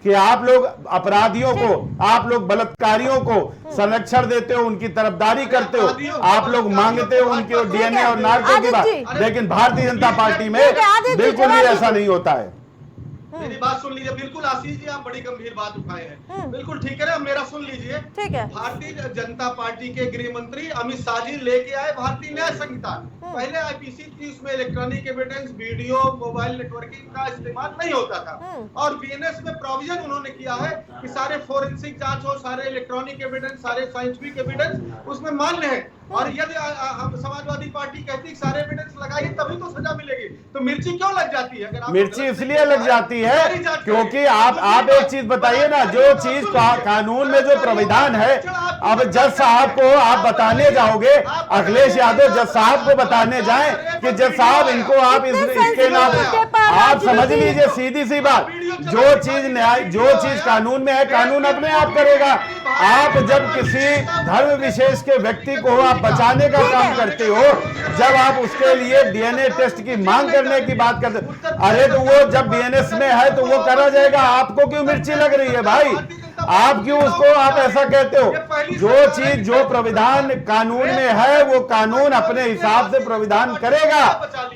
S6: कि आप लोग अपराधियों को, आप लोग बलात्कारियों को संरक्षण देते हो, उनकी तरफदारी करते हो, आप लोग मांगते हो उनके डीएनए और नार्को की बात, लेकिन भारतीय जनता पार्टी में बिल्कुल भी ऐसा नहीं होता है।
S7: मेरी बात सुन लीजिए। बिल्कुल आशीष जी, आप बड़ी गंभीर बात उठाए हैं, बिल्कुल ठीक है ना, मेरा सुन लीजिए।
S1: ठीक है।
S7: भारतीय जनता पार्टी के गृह मंत्री अमित शाह जी लेके आए भारतीय न्याय संहिता। पहले आईपीसी थी, उसमें electronic evidence, video, mobile networking का इस्तेमाल नहीं होता था और बीएनएस में प्रोविजन उन्होंने किया है कि सारे फोरेंसिक जांच हो, सारे इलेक्ट्रॉनिक एविडेंस, सारे साइंटिफिक एविडेंस उसमें मान्य है। और यदि हम समाजवादी पार्टी कहती है सारे एविडेंस लगाइए तभी तो सजा मिलेगी, तो मिर्ची क्यों लग जाती है? अगर
S6: मिर्ची इसलिए लग जाती है क्योंकि आप एक चीज बताइए ना, जो चीज कानून में जो प्राविधान है, अब जज साहब को आप बताने जाओगे, अखिलेश यादव जज साहब को बताने जाएं कि जज साहब इनको आप इसके नाम, आप समझ लीजिए सीधी सी बात, जो चीज कानून में है कानून अपने आप करेगा। आप जब किसी धर्म विशेष के व्यक्ति को आप बचाने का काम करते हो, जब आप उसके लिए डीएनए टेस्ट की मांग करने की बात करते, अरे तो वो जब बीएनएस में है तो वो करा जाएगा, आपको क्यों मिर्ची लग रही है भाई? आप क्यों उसको आप ऐसा कहते हो? जो चीज जो प्राविधान कानून में है वो कानून अपने हिसाब से प्राविधान करेगा,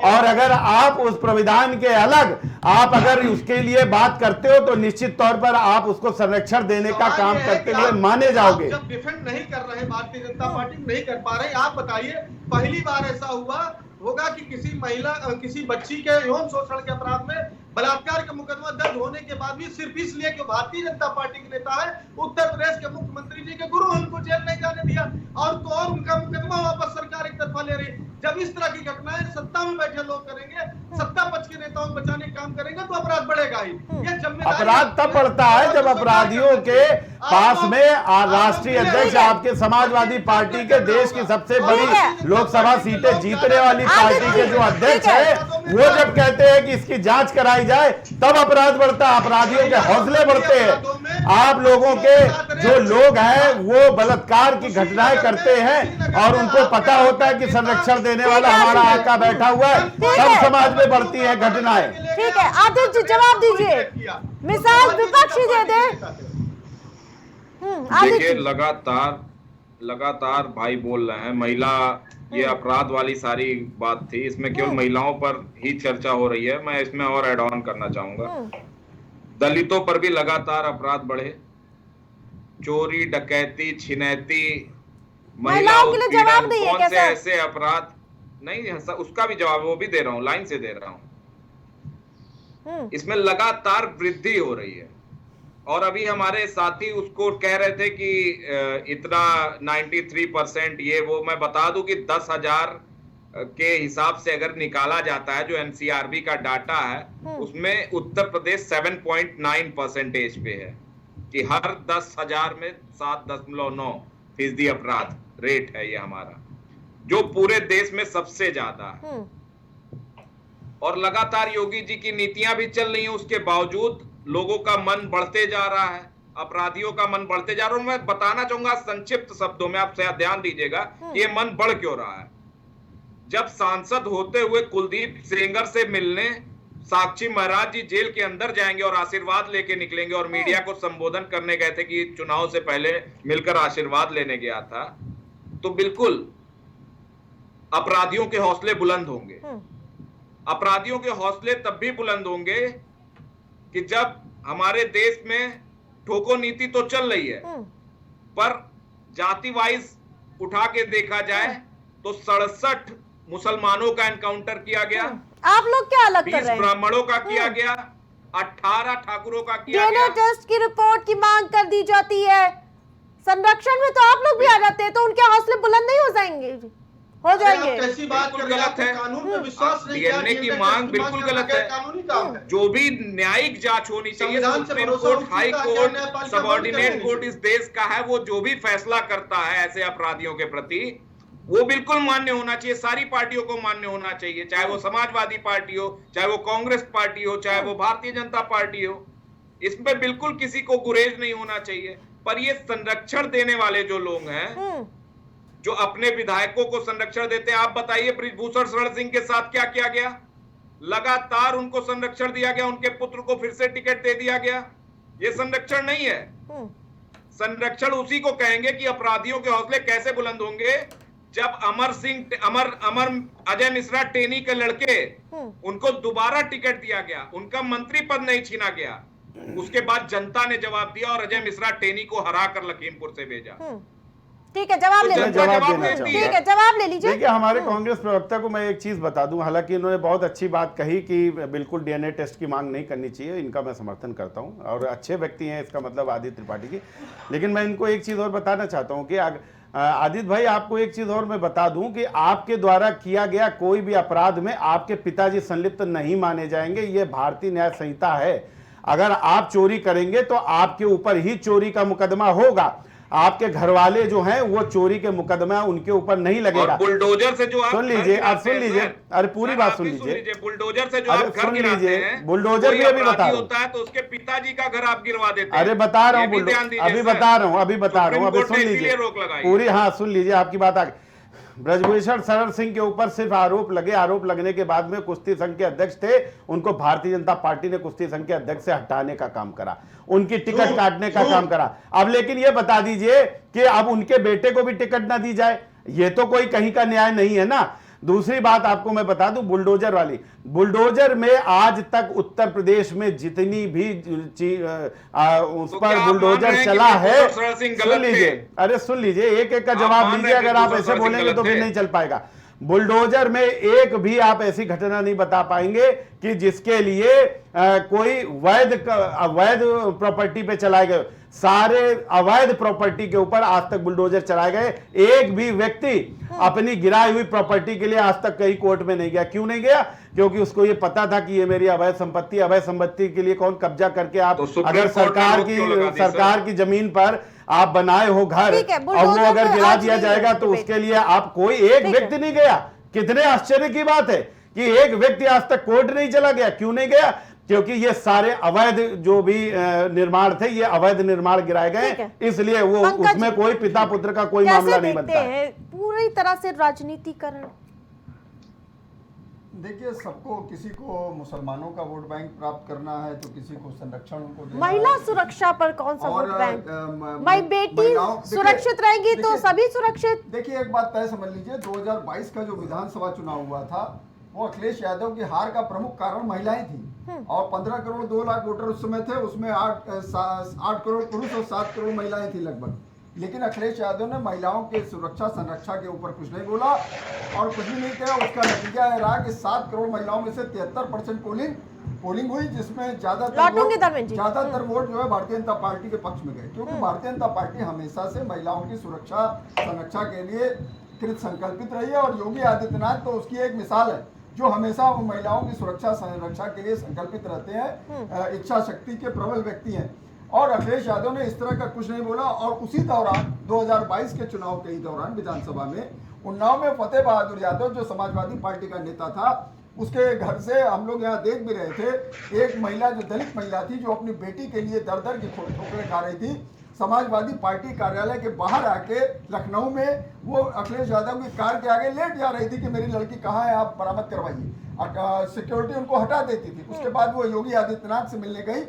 S6: और अगर आप उस प्राविधान के अलग आप अगर उसके लिए बात करते हो तो निश्चित तौर पर आप उसको संरक्षण देने का काम करते हुए माने जाओगे।
S7: जब डिफेंड नहीं कर रहे, भारतीय जनता पार्टी नहीं कर पा रहे, आप बताइए पहली बार ऐसा होगा कि किसी महिला, किसी बच्ची के यौन शोषण के अपराध में बलात्कार का मुकदमा दर्ज होने के बाद भी सिर्फ इसलिए कि भारतीय जनता पार्टी के नेता है, उत्तर प्रदेश के मुख्यमंत्री जी के गुरु उनको जेल नहीं जाने दिया, और उनका मुकदमा वापस सरकार एक तरफा ले रही। जब इस तरह की घटनाएं सत्ता में बैठे लोग करेंगे, सत्ता पक्ष के नेताओं को बचाने का काम करेंगे तो अपराध बढ़ेगा ही। ये जिम्मेदारी
S6: अपराध तब बढ़ता है जब अपराधियों के पास में राष्ट्रीय अध्यक्ष आपके समाजवादी पार्टी के देश की सबसे बड़ी लोकसभा सीटें जीतने वाली पार्टी के जो अध्यक्ष है, वो जब कहते हैं कि इसकी जांच कराई जाए तब अपराध बढ़ता है, अपराधियों के हौसले बढ़ते हैं। आप लोगों के जो लोग हैं वो बलात्कार की घटनाएं करते हैं और उनको पता होता है कि संरक्षण देने वाला हमारा आका बैठा हुआ है, तब समाज में बढ़ती है घटनाएं।
S1: ठीक है, आतिश जी जवाब दीजिए, मिसाल विपक्षी दे दे।
S8: देखिए, लगातार भाई बोल रहे हैं महिला, ये अपराध वाली सारी बात थी, इसमें केवल महिलाओं पर ही चर्चा हो रही है। मैं इसमें और ऐड ऑन करना चाहूंगा, दलितों पर भी लगातार अपराध बढ़े, चोरी, डकैती, छिनैती, महिला उत्पीड़न, कौन से ऐसे अपराध नहीं, उसका भी जवाब वो भी दे रहा हूँ, लाइन से दे रहा हूँ। इसमें लगातार वृद्धि हो रही है, और अभी हमारे साथी उसको कह रहे थे कि इतना 93% ये वो। मैं बता दूं कि 10,000 के हिसाब से अगर निकाला जाता है, जो एनसीआरबी का डाटा है, उसमें उत्तर प्रदेश 7.9% पे है कि हर 10,000 में 7.9% अपराध रेट है ये हमारा, जो पूरे देश में सबसे ज्यादा है। और लगातार योगी जी की नीतियां भी चल रही हैं, उसके बावजूद लोगों का मन बढ़ते जा रहा है, अपराधियों का मन बढ़ते जा रहा है। मैं बताना चाहूंगा संक्षिप्त शब्दों में, आप ध्यान दीजिएगा कि ये मन बढ़ क्यों रहा है। जब सांसद होते हुए कुलदीप सेंगर से मिलने साक्षी महाराज जी जेल के अंदर जाएंगे और आशीर्वाद लेके निकलेंगे, और मीडिया को संबोधन करने गए थे कि चुनाव से पहले मिलकर आशीर्वाद लेने गया था, तो बिल्कुल अपराधियों के हौसले बुलंद होंगे। अपराधियों के हौसले तब भी बुलंद होंगे कि जब हमारे देश में ठोको नीति तो चल रही है, पर जाति वाइज उठा के देखा जाए तो 67 मुसलमानों का एनकाउंटर किया गया,
S1: आप लोग क्या अलग कर रहे हैं?
S8: 20 ब्राह्मणों का किया गया, 18 ठाकुरों का किया गया।
S1: टेस्ट की रिपोर्ट की मांग कर दी जाती है, संरक्षण में तो आप लोग भी आ जाते हैं, तो उनके हौसले बुलंद नहीं हो जाएंगे? हो जाएंगे।
S7: कैसी बात
S8: गलत है,
S7: कानून पे विश्वास नहीं,
S8: डीएनए की मांग बिल्कुल गलत है।
S7: कानूनी काम है,
S8: जो भी न्यायिक जांच होनी चाहिए, supreme court, high court, subordinate court इस देश का है, वो जो भी फैसला करता है ऐसे अपराधियों के प्रति, वो बिल्कुल मान्य होना चाहिए, सारी पार्टियों को मान्य होना चाहिए, चाहे वो समाजवादी पार्टी हो, चाहे वो कांग्रेस पार्टी हो, चाहे वो भारतीय जनता पार्टी हो। इसमें बिल्कुल किसी को गुरेज नहीं होना चाहिए। पर ये संरक्षण देने वाले जो लोग हैं, जो अपने विधायकों को संरक्षण देते हैं, आप बताइए बृजभूषण शरण सिंह के साथ क्या किया गया? लगातार उनको संरक्षण दिया गया, उनके पुत्र को फिर से टिकट दे दिया गया। ये संरक्षण नहीं है। संरक्षण उसी को कहेंगे कि अपराधियों के हौसले कैसे बुलंद होंगे जब अमर अजय मिश्रा टेनी के लड़के, उनको दोबारा टिकट दिया गया, उनका मंत्री पद नहीं छीना गया, उसके बाद जनता ने जवाब दिया और अजय मिश्रा टेनी को हराकर लखीमपुर से भेजा।
S1: ठीक है, जवाब ले लीजिए। ठीक है, जवाब ले लीजिए।
S6: देखिए, हमारे कांग्रेस प्रवक्ता को मैं एक चीज बता दूं, हालांकि इन्होंने बहुत अच्छी बात कही कि बिल्कुल डीएनए टेस्ट की मांग नहीं करनी चाहिए, इनका मैं समर्थन करता हूं और अच्छे व्यक्ति हैं, इसका मतलब आदित्य त्रिपाठी जी। लेकिन मैं इनको एक चीज और बताना चाहता हूं कि आदित्य भाई, आपको एक चीज और मैं बता दूं कि आपके द्वारा किया गया कोई भी अपराध में आपके पिताजी संलिप्त नहीं माने जाएंगे। ये भारतीय न्याय संहिता है। अगर आप चोरी करेंगे तो आपके ऊपर ही चोरी का मुकदमा होगा। आपके घर वाले जो हैं वो चोरी के मुकदमा उनके ऊपर नहीं लगेगा।
S8: बुलडोजर से जो आप
S6: सुन लीजिए, आप सुन लीजिए, अरे पूरी बात सुन लीजिए।
S8: बुलडोजर से जो आप घर गिराते हैं,
S6: बुलडोजर भी अभी बता रहा
S8: होता है तो उसके पिताजी का घर आप गिरवा देते हैं।
S6: अरे बता रहा हूँ, अभी बता रहा हूँ, अभी सुन लीजिए पूरी। हाँ सुन लीजिए, आपकी बात आ गई। ब्रजभूषण शरण सिंह के ऊपर सिर्फ आरोप लगे। आरोप लगने के बाद में कुश्ती संघ के अध्यक्ष थे, उनको भारतीय जनता पार्टी ने कुश्ती संघ के अध्यक्ष से हटाने का काम करा, उनकी टिकट काटने का काम करा। अब लेकिन ये बता दीजिए कि अब उनके बेटे को भी टिकट ना दी जाए, ये तो कोई कहीं का न्याय नहीं है ना। दूसरी बात आपको मैं बता दूं, बुलडोजर वाली, बुलडोजर में आज तक उत्तर प्रदेश में जितनी भी उस पर बुलडोजर चला है, सुन लीजिए, अरे सुन लीजिए, एक एक का जवाब दीजिए। अगर आप ऐसे बोलेंगे तो फिर नहीं चल पाएगा। बुलडोजर में एक भी आप ऐसी घटना नहीं बता पाएंगे कि जिसके लिए कोई अवैध प्रॉपर्टी पे चलाए गए। सारे अवैध प्रॉपर्टी के ऊपर आज तक बुलडोजर चलाए गए। एक भी व्यक्ति अपनी गिराई हुई प्रॉपर्टी के लिए आज तक कहीं कोर्ट में नहीं गया। क्यों नहीं गया? क्योंकि उसको ये पता था कि ये मेरी अवैध संपत्ति के लिए कौन कब्जा करके आप अगर सरकार की जमीन पर आप बनाए हो घर और वो अगर गिरा दिया जाएगा तो उसके लिए आप कोई एक व्यक्ति नहीं गया। कितने आश्चर्य की बात है कि एक व्यक्ति आज तक कोर्ट नहीं चला गया। क्यों नहीं गया? क्योंकि ये सारे अवैध जो भी निर्माण थे, ये अवैध निर्माण गिराए गए, इसलिए वो उसमें कोई पिता पुत्र का कोई मामला नहीं बनता है।
S1: पूरी तरह से राजनीतिकरण।
S5: देखिए, सबको, किसी को मुसलमानों का वोट बैंक प्राप्त करना है तो किसी को संरक्षण उनको देना।
S1: महिला सुरक्षा पर कौन सा वोट बैंक? माई बेटी सुरक्षित रहेंगी तो सभी सुरक्षित।
S5: देखिए, एक बात तय समझ लीजिए, 2022 का जो विधानसभा चुनाव हुआ था वो अखिलेश यादव की हार का प्रमुख कारण महिलाएं थी। और 15 करोड़ 2 लाख वोटर उस समय थे, उसमें 8 करोड़ पुरुष और 7 करोड़ महिलाएं थी लगभग। लेकिन अखिलेश यादव ने महिलाओं के सुरक्षा संरक्षा के ऊपर कुछ नहीं बोला और कुछ भी नहीं किया। उसका नतीजा यह रहा कि 7 करोड़ महिलाओं में से 73% पोलिंग हुई, जिसमें ज्यादातर वोट जो है भारतीय जनता पार्टी के पक्ष में गए। क्योंकि भारतीय जनता पार्टी हमेशा से महिलाओं की सुरक्षा संरक्षा के लिए कृत संकल्पित रही है और योगी आदित्यनाथ तो उसकी एक मिसाल है, जो हमेशा वो महिलाओं की सुरक्षा संरक्षा के लिए संकल्पित रहते हैं, इच्छा शक्ति के प्रबल व्यक्ति हैं। और अखिलेश यादव ने इस तरह का कुछ नहीं बोला। और उसी दौरान 2022 के चुनाव के दौरान विधानसभा में उन्नाव में फतेह बहादुर यादव जो समाजवादी पार्टी का नेता था, उसके घर से हम लोग यहाँ देख भी रहे थे, एक महिला जो दलित महिला थी जो अपनी बेटी के लिए दर दर की ठोकरें खा रही थी, समाजवादी पार्टी कार्यालय के बाहर आके लखनऊ में वो अखिलेश यादव की कार के आगे लेट जा रही थी कि मेरी लड़की कहाँ है, आप बरामद करवाइए। सिक्योरिटी उनको हटा देती थी। उसके बाद वो योगी आदित्यनाथ से मिलने गई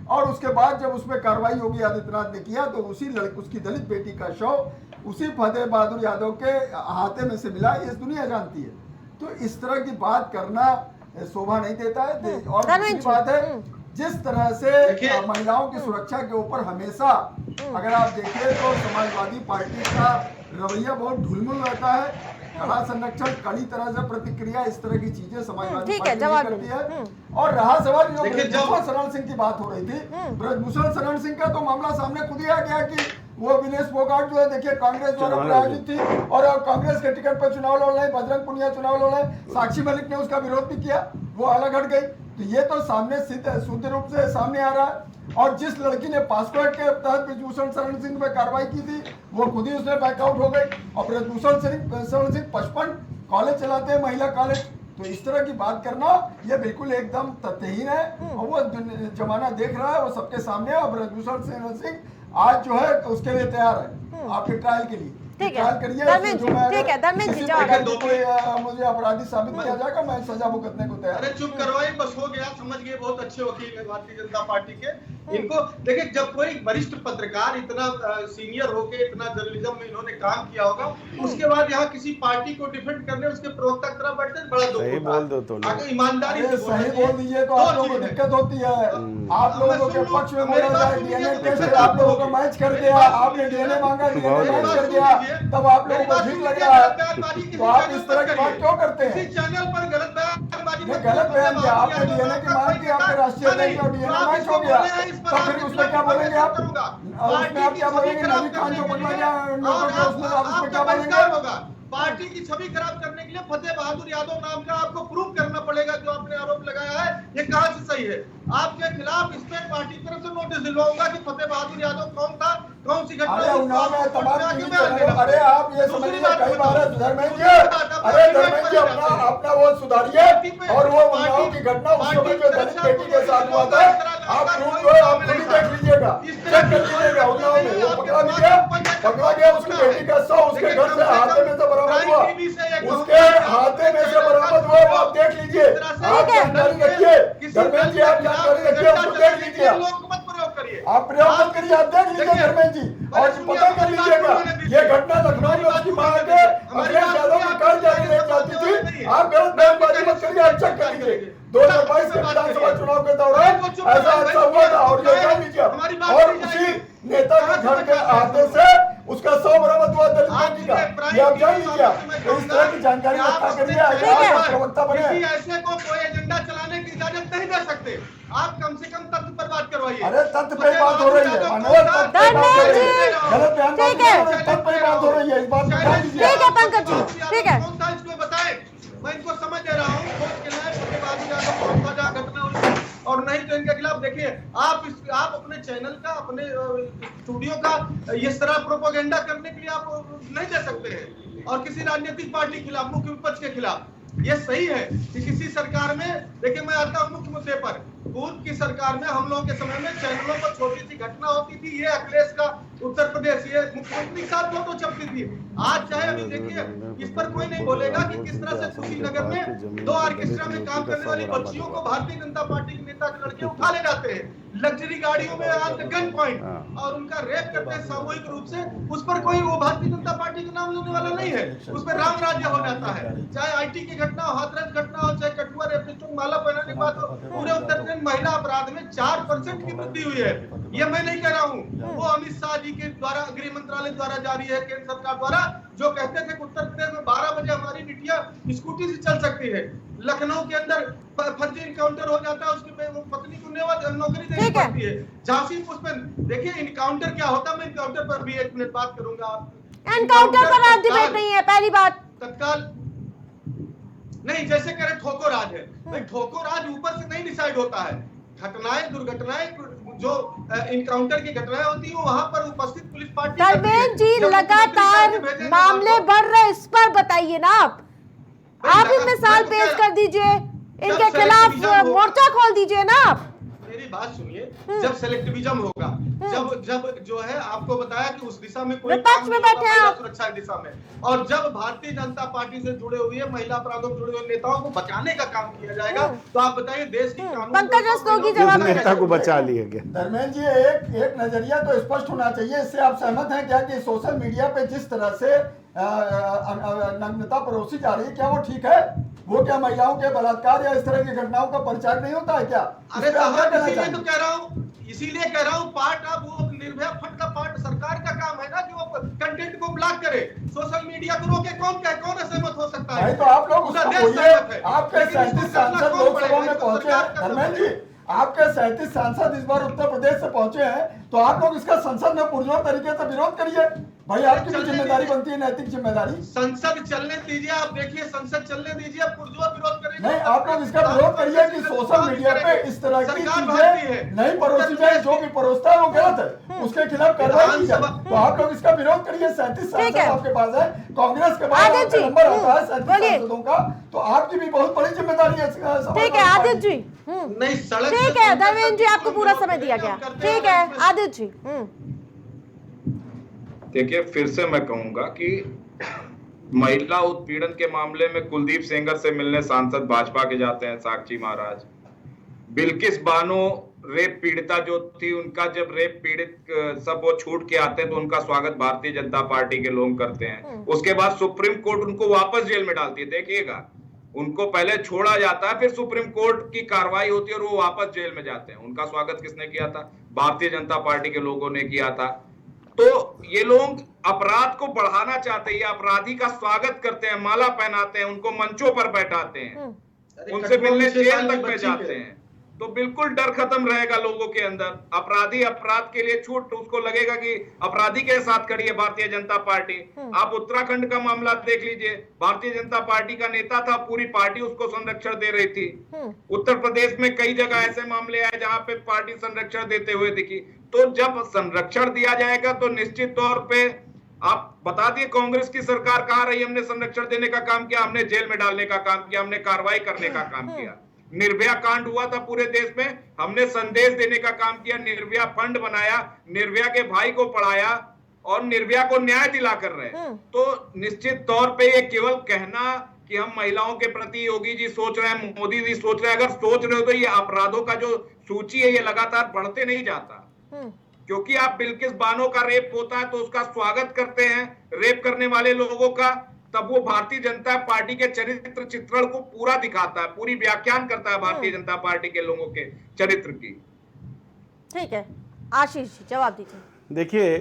S5: और उसके बाद जब उसमें कार्रवाई योगी आदित्यनाथ ने किया तो उसकी दलित बेटी का शव उसी फतेह बहादुर यादव के हाथे में से मिला। ये दुनिया जानती है। तो इस तरह की बात करना शोभा नहीं देता है। और दूसरी बात है, जिस तरह से महिलाओं की सुरक्षा के ऊपर हमेशा अगर आप देखिए तो समाजवादी पार्टी का रवैया बहुत ढुलमुल रहता है। कड़ा संरक्षण, कड़ी तरह से प्रतिक्रिया, इस तरह की चीजें समाजवादी पार्टी करती है। और रहा सवाल जो ब्रजभूषण शरण सिंह की बात हो रही थी, ब्रजभूषण शरण सिंह का तो मामला सामने खुद ही आ गया कि वो विनेश फोगाट जो है, देखिए कांग्रेस द्वारा प्रायोजित थी और कांग्रेस के टिकट पर चुनाव लड़ रहे, बजरंग पुनिया चुनाव लड़ रहे, साक्षी मलिक ने उसका विरोध भी किया, वो अलग हट गई। तो ये तो सामने शुद्ध रूप से सामने आ रहा है। और जिस लड़की ने पासपोर्ट के तहत ब्रजभूषण शरण सिंह पे कार्रवाई की थी, वो खुद ही उसने बैकआउट हो गई। और ब्रजभूषण शरण सिंह 55 कॉलेज चलाते हैं, महिला कॉलेज। तो इस तरह की बात करना ये बिल्कुल एकदम तथ्यहीन है। और वो जमाना देख रहा है, वो सबके सामने है। और ब्रजभूषण शरण सिंह आज जो है उसके लिए तैयार है आपके ट्रायल के लिए।
S1: ठीक है,
S5: मुझे अपराधी साबित किया जाएगा, मैं सजा भुगतने को तैयार।
S7: अरे चुप करवाई, बस हो गया, समझ गए, बहुत अच्छे वकील है भारतीय जनता पार्टी के। इनको देखिए, जब कोई वरिष्ठ पत्रकार इतना सीनियर होके इतना जर्नलिज्म में इन्होंने काम किया होगा, उसके बाद यहाँ किसी पार्टी को डिफेंड करने उसके प्रवक्ता की तरह बैठते हैं, बड़ा दुख होता है। ईमानदारी से
S5: सही बोल दीजिए तो आप लोगों को दिक्कत होती है। आप लोगों के पक्ष में बोला जाए, डीएनए टेस्ट आप लोगों को मैच कर दिया, आपने डीएनए मांगा, डीएनए मैच कर दिया। तब आप लोगों को ठीक लग रहा है। तो आप इस तरह की बात क्यों करते हैं?
S9: चैनल पर गलत बयानबाजी
S5: गलत बयान किया आपने, डीएनए की मांग की, आपके राष्ट्रीय अध्यक्ष और डीएनए मैच हो गया, तो फिर उसमें क्या बोलेंगे आप? और उसमें आप क्या बोलेंगे? नबी खान जो बनवा गया उसमें आप उसमें क्या बोलेंगे?
S9: पार्टी की छवि खराब करने के लिए फतेह बहादुर यादव नाम का आपको प्रूव करना पड़ेगा। जो आपने आरोप लगाया है ये कहां से सही है? आपके खिलाफ स्टेट पार्टी की तरफ से नोटिस दिलवाऊंगा कि फतेह बहादुर यादव कौन था, कौन सी घटना।
S5: अरे उन्नाव में तमाम अरे आप ये समझिए कई बार धर्मेंद्र जी, अरे धर्मेंद्र जी अपना वो सुधारिए और वो उन्नाव की घटना उस समय जो दलित बेटी के साथ हुआ था आप प्रूफ जो है आप खुद ही देख लीजिएगा, चेक कर लीजिएगा। उन्नाव में वो पकड़ा गया उसकी बेटी का शव उसके घर से हाथे में से बरामद हुआ, उसके हाथे में से बरामद हुआ, वो आप देख लीजिए। आप जानकारी रखिए धर्मेंद्र जी, आप जानकारी रखिए, उसको देख लीजिए। आप प्रयोग मत करिए, आप देख लीजिए धर्मेंद्र जी और पता कर लीजिएगा। ये घटना लखनऊ में उसकी मां के अखिलेश यादव की कार जारी नहीं जाती थी। आप गलत बयानबाजी मत करिए, आप चेक कर लीजिए। 2022 के विधानसभा चुनाव के दौरान ऐसा हादसा हुआ था और ये जान लीजिए। और उसी नेता के घर के हाथे से उसका 100 बरामद हुआ दलित बेटी का, ये आप जान लीजिए। तो इस तरह की जानकारी रखा करिए, आप प्रवक्ता बने।
S9: ऐसे को कोई एजेंडा चलाने की इजाजत नहीं दे सकते। आप कम से कम तथ्य पर बात करवाइए।
S5: अरे तथ्य पे बात हो रही है मनोहर, तथ्य पे बात हो रही है, गलत बयान तथ्य पे बात हो रही है, इस बात को ध्यान दीजिए।
S1: ठीक है पंकज जी, ठीक है।
S9: कौन था इसको बताएं, मैं इनको समझ दे रहा हूँ। कोर्ट के न्याय के बाद कौन था जहाँ घटना हुई और नहीं तो इनके खिलाफ देखिए। आप अपने चैनल का, अपने स्टूडियो का इस तरह प्रोपेगेंडा करने के लिए आप नहीं दे सकते हैं। और किसी राजनीतिक पार्टी के खिलाफ, मुख्य विपक्ष के खिलाफ, ये सही है कि किसी सरकार में, देखिए मैं आता हूँ मुख्य मुद्दे पर। पूर्व की सरकार में हम लोगों के समय में चैनलों पर छोटी सी घटना होती थी, ये अखिलेश का उत्तर प्रदेश, ये मुख्यमंत्री के साथ फोटो छपती थी। आज चाहे अभी देखिए इस पर कोई नहीं बोलेगा कि किस तरह से कुशीनगर में 2 ऑर्केस्ट्रा में काम करने वाली बच्चियों को भारतीय जनता पार्टी के नेता के लड़के उठा ले जाते हैं लग्जरी गाड़ियों में गन पॉइंट और उनका रेप करते हैं सामूहिक रूप से। उस पर कोई वो भारतीय जनता पार्टी का नाम लेने वाला नहीं है, उस पर राम राज्य हो जाता है। चाहे आईटी की घटना हो, हाथरस घटना हो, चाहे कठुआ रेप माला पहनाने की बात हो, पूरे उत्तर प्रदेश महिला अपराध में 4% की वृद्धि हुई है। ये मैं नहीं कह रहा हूँ, वो अमित शाह जी के द्वारा, गृह मंत्रालय द्वारा जारी है, केंद्र सरकार द्वारा, जो कहते थे कि उत्तर प्रदेश में 12 बजे हमारी बिटिया स्कूटी से चल सकती है। लखनऊ के अंदर फर्जी इनकाउंटर हो जाता है, उसकी पत्नी को नौकरी देनी पड़ती है। झांसी पुष्पन, देखिए इनकाउंटर क्या होता है, मैं इनकाउंटर पर भी 1 मिनट बात करूंगा।
S1: एनकाउंटर पर आज डिबेट नहीं है, पहली बात।
S9: तत्काल नहीं, जैसे कह रहे ठोको राज है, भाई ठोको राज ऊपर से नहीं डिसाइड होता है। घटनाएं, दुर्घटनाएं, जो इनकाउंटर की घटनाएं होती है वहां पर उपस्थित पुलिस पार्टी।
S1: धर्मेंद्र जी लगातार मामले बढ़ रहे, इस पर बताइए ना आप ही मिसाल पेश कर दीजिए, इनके खिलाफ मोर्चा खोल दीजिए ना आप।
S9: मेरी बात सुनिए, जब सेलेक्टिविज्म होगा, जब जो है आपको बताया कि उस दिशा में कोई
S1: विपक्ष में बैठे हैं आप,
S9: सुरक्षा की दिशा में, और जब भारतीय जनता पार्टी से जुड़े हुए महिला अपराधों से जुड़े हुए नेताओं को बचाने का काम किया जाएगा, तो आप बताइए देश की कानून
S1: पंकज रस्तोगी जवाब
S6: नेता को बचा लिए गया।
S5: धर्मेंद्र जी एक नजरिया तो स्पष्ट होना चाहिए, इससे आप सहमत हैं क्या कि सोशल मीडिया पे जिस तरह से नग्नता परोसी जा रही है, क्या वो ठीक है? वो क्या महिलाओं के बलात्कार या इस तरह की घटनाओं का प्रचार नहीं होता है क्या?
S9: अरे इसीलिए तो कह रहा हूँ, इसीलिए कह रहा हूँ, पार्ट अब वो निर्भया फंड का पार्ट सरकार का काम है ना कि वो कंटेंट को ब्लॉक करे, सोशल मीडिया को रोके। कौन असहमत हो सकता है?
S5: तो आप लोग उसको बोलिए, आपके 37 सांसद लोकसभा में पहुंचे हैं धर्मेंद्र जी, आपके 37 सांसद इस बार उत्तर प्रदेश से पहुंचे हैं, तो आप लोग इसका संसद में पुरजोर तरीके से विरोध करिए। भाई आपकी भी जिम्मेदारी बनती है, नैतिक जिम्मेदारी।
S9: संसद चलने दीजिए, आप देखिए संसद चलने दीजिए, पुरजोर विरोध करेंगे।
S5: नहीं, आप लोग इसका विरोध करिए कि सोशल मीडिया पे इस तरह की चीजें नहीं परोसी जाए, जो भी परोसता है वो गलत है, उसके खिलाफ कार्रवाई की जाए। तो आप लोग इसका विरोध करिए। 37 सांसद आपके पास है, कांग्रेस के बाद नंबर आता है 37 सांसदों का, तो आपकी भी बहुत बड़ी जिम्मेदारी है।
S1: ठीक है आदित्य जी,
S9: नहीं सड़क,
S1: ठीक है धर्मेंद्र जी, आपको पूरा समय दिया गया। ठीक है आदित्य जी।
S8: देखिए, फिर से मैं कहूंगा कि महिला उत्पीड़न के मामले में कुलदीप सेंगर से मिलने सांसद भाजपा के जाते हैं साक्षी महाराज। बिल्किस बानो रेप पीड़िता जो थी, उनका जब रेप पीड़ित सब वो छूट के आते हैं तो उनका स्वागत भारतीय जनता पार्टी के लोग करते हैं। उसके बाद सुप्रीम कोर्ट उनको वापस जेल में डालती है। देखिएगा, उनको पहले छोड़ा जाता है, फिर सुप्रीम कोर्ट की कार्रवाई होती है और वो वापस जेल में जाते हैं। उनका स्वागत किसने किया था? भारतीय जनता पार्टी के लोगों ने किया था। तो ये लोग अपराध को बढ़ाना चाहते हैं, अपराधी का स्वागत करते हैं, माला पहनाते हैं, उनको मंचों पर बैठाते हैं, उनसे मिलने जेल तक में जाते हैं। तो बिल्कुल डर खत्म रहेगा लोगों के अंदर। अपराधी अपराध के लिए छूट, उसको लगेगा कि अपराधी के साथ खड़ी है भारतीय जनता पार्टी। आप उत्तराखंड का मामला देख लीजिए, भारतीय जनता पार्टी का नेता था, पूरी पार्टी उसको संरक्षण दे रही थी। उत्तर प्रदेश में कई जगह ऐसे मामले आए जहां पे पार्टी संरक्षण देते हुए दिखी। तो जब संरक्षण दिया जाएगा तो निश्चित तौर पे आप बता दिए कांग्रेस की सरकार कहां रही, हमने संरक्षण देने का काम किया, हमने जेल में डालने का काम किया, हमने कार्रवाई करने का काम किया। निर्भया कांड हुआ था पूरे देश में, हमने संदेश देने का काम किया, निर्भया फंड बनाया, निर्भया के भाई को पढ़ाया और निर्भया को न्याय दिला कर रहे। तो निश्चित तौर पे ये केवल कहना कि हम महिलाओं के प्रति योगी जी सोच रहे हैं, मोदी जी सोच रहे हैं, अगर सोच रहे हो तो ये अपराधों का जो सूची है ये लगातार बढ़ते नहीं जाता। क्योंकि आप बिल्किस बानो का रेप होता है तो उसका स्वागत करते हैं, रेप करने वाले लोगों का, तब वो भारतीय जनता पार्टी के चरित्र चित्रण को पूरा दिखाता है, पूरी व्याख्यान करता है भारतीय जनता पार्टी के लोगों के चरित्र की।
S1: ठीक है, आशीष जी जवाब दीजिए।
S6: देखिए,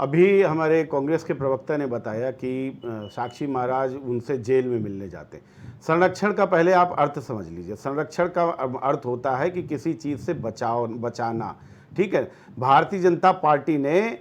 S6: अभी हमारे कांग्रेस के प्रवक्ता ने बताया कि साक्षी महाराज उनसे जेल में मिलने जाते। संरक्षण का पहले आप अर्थ समझ लीजिए। संरक्षण का अर्थ होता है कि किसी चीज़ से बचाना। ठीक है, भारतीय जनता पार्टी ने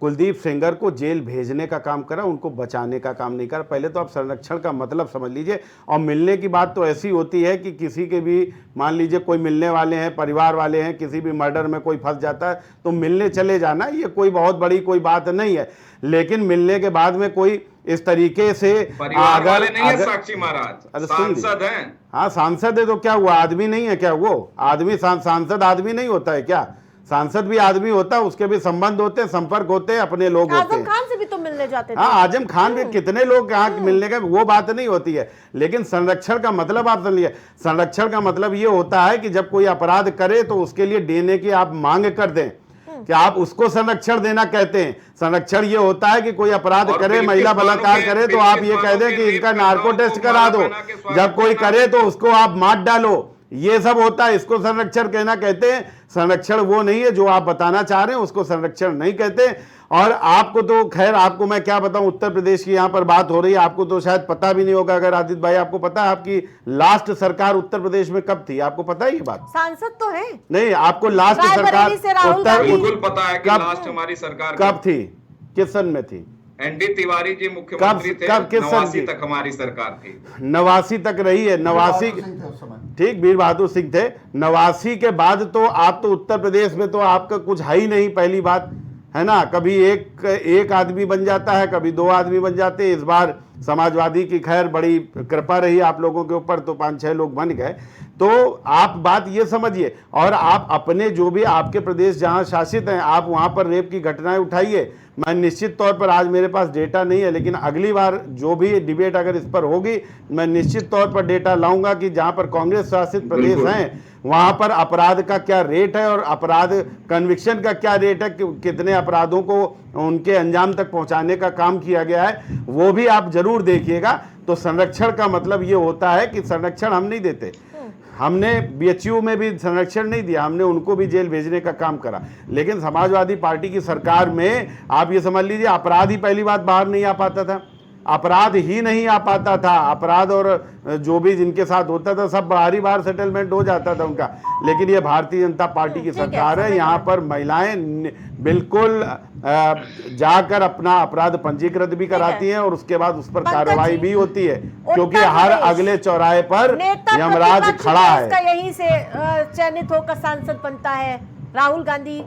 S6: कुलदीप सेंगर को जेल भेजने का काम करा, उनको बचाने का काम नहीं करा। पहले तो आप संरक्षण का मतलब समझ लीजिए। और मिलने की बात तो ऐसी होती है कि किसी के भी मान लीजिए कोई मिलने वाले हैं, परिवार वाले हैं, किसी भी मर्डर में कोई फंस जाता है तो मिलने चले जाना, ये कोई बहुत बड़ी कोई बात नहीं है। लेकिन मिलने के बाद में कोई इस तरीके से
S8: अगर साक्षी महाराज सांसद हैं,
S6: हाँ सांसद है तो क्या हुआ, आदमी नहीं है क्या? वो आदमी सांसद आदमी नहीं होता है क्या? सांसद भी आदमी होता है, उसके भी संबंध होते हैं, संपर्क होते हैं, अपने लोग होते हैं।
S1: आजम खान से भी तो मिलने जाते थे।
S6: हाँ, आजम खान भी कितने लोग यहाँ मिलने का, वो बात नहीं होती है। लेकिन संरक्षण का मतलब आप समझिए, संरक्षण का मतलब ये होता है कि जब कोई अपराध करे तो उसके लिए देने की आप मांग कर दें कि आप उसको संरक्षण देना कहते हैं। संरक्षण ये होता है कि कोई अपराध करे, महिला बलात्कार करे तो आप ये कह दें कि इनका नार्को टेस्ट करा दो, जब कोई करे तो उसको आप मार डालो, ये सब होता है। इसको संरक्षण कहना कहते हैं। संरक्षण वो नहीं है जो आप बताना चाह रहे हैं, उसको संरक्षण नहीं कहते। और आपको तो खैर, आपको मैं क्या बताऊं, उत्तर प्रदेश की यहाँ पर बात हो रही है, आपको तो शायद पता भी नहीं होगा। अगर आदित्य भाई आपको पता है आपकी लास्ट सरकार उत्तर प्रदेश में कब थी, आपको पता है ये बात?
S1: सांसद तो है
S6: नहीं, आपको लास्ट सरकार
S8: उत्तर बिल्कुल पता है कि लास्ट हमारी सरकार
S6: कब थी, किस सन में थी?
S8: एनडी तिवारी जी मुख्यमंत्री थे, 89 तक हमारी सरकार थी।
S6: 89 तक रही है, 89 ठीक, वीर बहादुर सिंह थे। 89 के बाद तो आप तो उत्तर प्रदेश में तो आपका कुछ है ही नहीं, पहली बात है ना। कभी एक आदमी बन जाता है, कभी 2 आदमी बन जाते हैं। इस बार समाजवादी की खैर बड़ी कृपा रही आप लोगों के ऊपर, तो 5-6 लोग बन गए। तो आप बात ये समझिए, और आप अपने जो भी आपके प्रदेश जहां शासित हैं, आप वहां पर रेप की घटनाएं उठाइए। मैं निश्चित तौर पर, आज मेरे पास डेटा नहीं है, लेकिन अगली बार जो भी डिबेट अगर इस पर होगी, मैं निश्चित तौर पर डेटा लाऊंगा कि जहां पर कांग्रेस शासित प्रदेश हैं वहां पर अपराध का क्या रेट है और अपराध कन्विक्शन का क्या रेट है, कितने अपराधों को उनके अंजाम तक पहुंचाने का काम किया गया है, वो भी आप जरूर देखिएगा। तो संरक्षण का मतलब ये होता है कि संरक्षण हम नहीं देते। हमने बीएचयू में भी संरक्षण नहीं दिया, हमने उनको भी जेल भेजने का काम करा। लेकिन समाजवादी पार्टी की सरकार में आप ये समझ लीजिए, अपराध ही पहली बात बाहर नहीं आ पाता था, अपराध ही नहीं आ पाता था। अपराध और जो भी जिनके साथ होता था सब बाहर सेटलमेंट हो जाता था उनका। लेकिन ये भारतीय जनता पार्टी की सरकार है, यहाँ पर महिलाएं बिल्कुल जाकर अपना अपराध पंजीकृत भी कराती हैं और उसके बाद उस पर कार्रवाई भी होती है, क्योंकि हर अगले चौराहे पर यमराज खड़ा है।
S1: यहीं से चयनित होकर सांसद बनता है राहुल गांधी,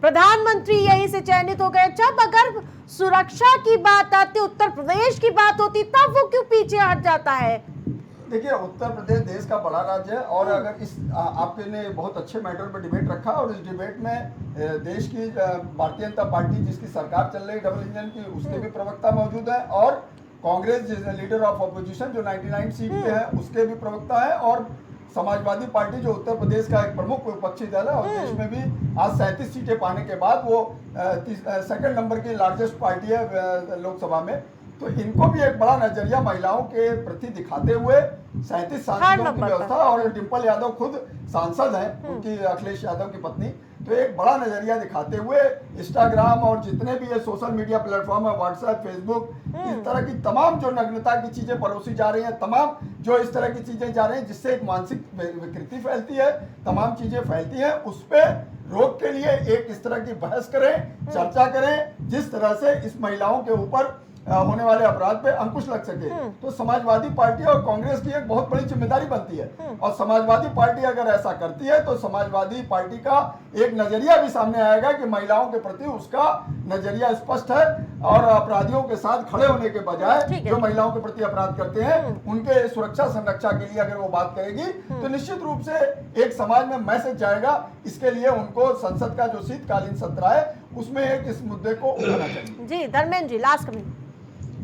S1: प्रधानमंत्री यहीं से चयनित हो गए। जब अगर सुरक्षा की बात आती, उत्तर प्रदेश की बात होती, तब वो क्यों पीछे हट जाता है?
S5: देखिए, उत्तर प्रदेश देश का बड़ा राज्य है और अगर इस आपके ने बहुत अच्छे मैटर पर डिबेट रखा और इस डिबेट में देश की भारतीय जनता पार्टी जिसकी सरकार चल रही डबल इंजन की, उसके भी प्रवक्ता मौजूद है, और कांग्रेस लीडर ऑफ अपोजिशन जो 99 सीट पे है उसके भी प्रवक्ता है, और समाजवादी पार्टी जो उत्तर प्रदेश का एक प्रमुख विपक्षी दल है और देश में भी आज 37 सीटें पाने के बाद वो सेकंड नंबर की लार्जेस्ट पार्टी है लोकसभा में। तो इनको भी एक बड़ा नजरिया महिलाओं के प्रति दिखाते हुए 37 सांसदों की व्यवस्था, और डिम्पल यादव खुद सांसद हैं, उनकी अखिलेश यादव की पत्नी, तो एक बड़ा नजरिया दिखाते हुए इंस्टाग्राम और जितने भी ये सोशल मीडिया प्लेटफॉर्म है, व्हाट्सएप, फेसबुक, इस तरह की तमाम जो नग्नता की चीजें परोसी जा रही हैं, तमाम जो इस तरह की चीजें जा रही हैं जिससे एक मानसिक विकृति फैलती है, तमाम चीजें फैलती हैं, उस पर रोक के लिए एक इस तरह की बहस करें, चर्चा करें, जिस तरह से इस महिलाओं के ऊपर होने वाले अपराध पे अंकुश लग सके। तो समाजवादी पार्टी और कांग्रेस की एक बहुत बड़ी जिम्मेदारी बनती है, और समाजवादी पार्टी अगर ऐसा करती है तो समाजवादी पार्टी का एक नजरिया भी सामने आएगा कि महिलाओं के प्रति उसका नजरिया स्पष्ट है, और अपराधियों के साथ खड़े होने के बजाय जो महिलाओं के प्रति अपराध करते हैं उनके सुरक्षा संरक्षा के लिए अगर वो बात करेगी तो निश्चित रूप से एक समाज में मैसेज जाएगा। इसके लिए उनको संसद का जो शीतकालीन सत्र है उसमें एक इस मुद्दे को उठाना चाहिए।
S1: जी धर्मेंद्र जी, लास्ट कमेंट।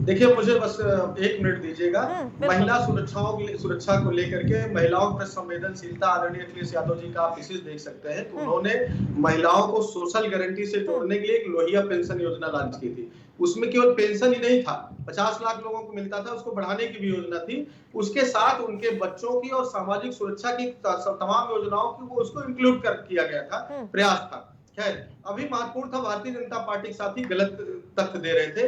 S9: देखिए, मुझे बस 1 मिनट दीजिएगा। महिला सुरक्षा को लेकर के महिलाओं पर संवेदनशीलता आदरणीय अखिलेश यादव जी का आप विशेष देख सकते हैं। तो उन्होंने महिलाओं को सोशल गारंटी से जोड़ने के लिए एक लोहिया पेंशन योजना लॉन्च की थी। उसमें केवल पेंशन ही नहीं था, 50 लाख लोगों को मिलता था, उसको बढ़ाने की भी योजना थी। उसके साथ उनके बच्चों की और सामाजिक सुरक्षा की तमाम योजनाओं की वो उसको इंक्लूड किया गया था, प्रयास था। खैर, अभी महत्वपूर्ण था, भारतीय जनता पार्टी के साथी गलत तथ्य दे रहे थे,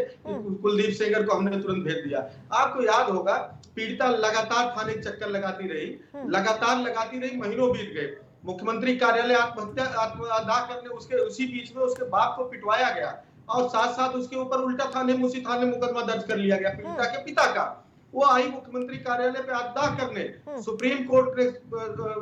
S9: कुलदीप सेंगर को हमने तुरंत भेज दिया। आपको याद होगा, पीड़िता लगातार थाने चक्कर लगाती रही, महीनों बीत गए। मुख्यमंत्री कार्यालय आत्मदाह करने उसी बीच में उसके बाप को पिटवाया गया, और साथ साथ उसके ऊपर उल्टा उसी थाने मुकदमा दर्ज कर लिया गया पीड़िता के पिता का। वो आई मुख्यमंत्री कार्यालय पे आत्मदाह करने, सुप्रीम कोर्ट ने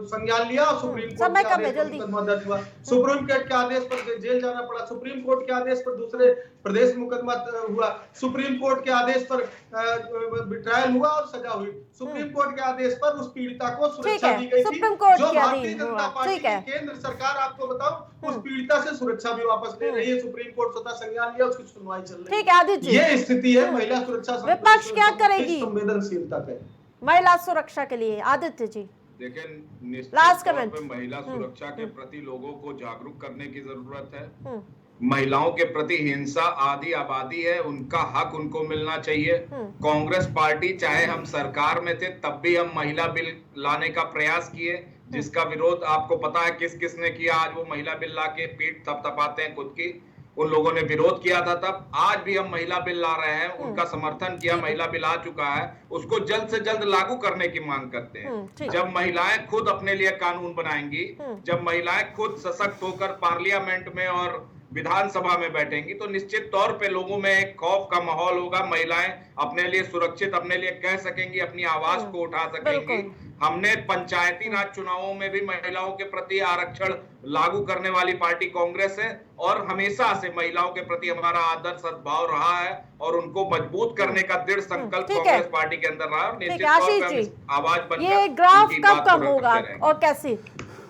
S9: संज्ञान लिया और सुप्रीम कोर्ट के आदेश पर मुकदमा दर्ज हुआ। सुप्रीम कोर्ट के आदेश पर जेल जाना पड़ा, सुप्रीम कोर्ट के आदेश पर दूसरे प्रदेश मुकदमा हुआ, सुप्रीम कोर्ट के आदेश पर ट्रायल हुआ और सजा हुई, सुप्रीम कोर्ट के आदेश पर उस पीड़िता को सुरक्षा दी गई थी। जो भारतीय जनता पार्टी की केंद्र सरकार, आपको बताऊं, उस पीड़िता से सुरक्षा भी वापस ले रही है। सुप्रीम कोर्ट स्वतः संज्ञान लिया, उसकी सुनवाई चल रही है।
S1: ठीक है आदित्य जी,
S9: ये स्थिति है महिला सुरक्षा।
S1: विपक्ष क्या करेगी
S9: संवेदनशीलता पे
S1: महिला सुरक्षा के लिए? आदित्य जी,
S8: देखिए, निश्चित तौर पे महिला सुरक्षा के प्रति लोगों को जागरूक करने की जरूरत है। महिलाओं के प्रति हिंसा आदि आबादी है, उनका हक उनको मिलना चाहिए। कांग्रेस पार्टी, चाहे हम सरकार में थे तब भी हम महिला बिल लाने का प्रयास किए, जिसका विरोध आपको पता है किस किस ने किया। आज वो महिला बिल ला के पीठ थपथपाते हैं खुद की, उन लोगों ने विरोध किया था तब। आज भी हम महिला बिल ला रहे हैं, उनका समर्थन किया। महिला बिल आ चुका है, उसको जल्द से जल्द लागू करने की मांग करते हैं। जब महिलाएं खुद अपने लिए कानून बनाएंगी, जब महिलाएं खुद सशक्त होकर पार्लियामेंट में और विधानसभा में बैठेंगी, तो निश्चित तौर पे लोगों में एक खौफ का माहौल होगा। महिलाएं अपने लिए सुरक्षित, अपने लिए कह सकेंगी, अपनी आवाज को उठा सकेंगी। हमने पंचायती राज चुनावों में भी महिलाओं के प्रति आरक्षण लागू करने वाली पार्टी कांग्रेस है, और हमेशा से महिलाओं के प्रति हमारा आदर सद्भाव रहा है, और उनको मजबूत करने का दृढ़ संकल्प कांग्रेस पार्टी के अंदर रहा है। निश्चित तौर पर आवाज बनकर
S1: ये ग्राफ कब कम होगा और कैसे?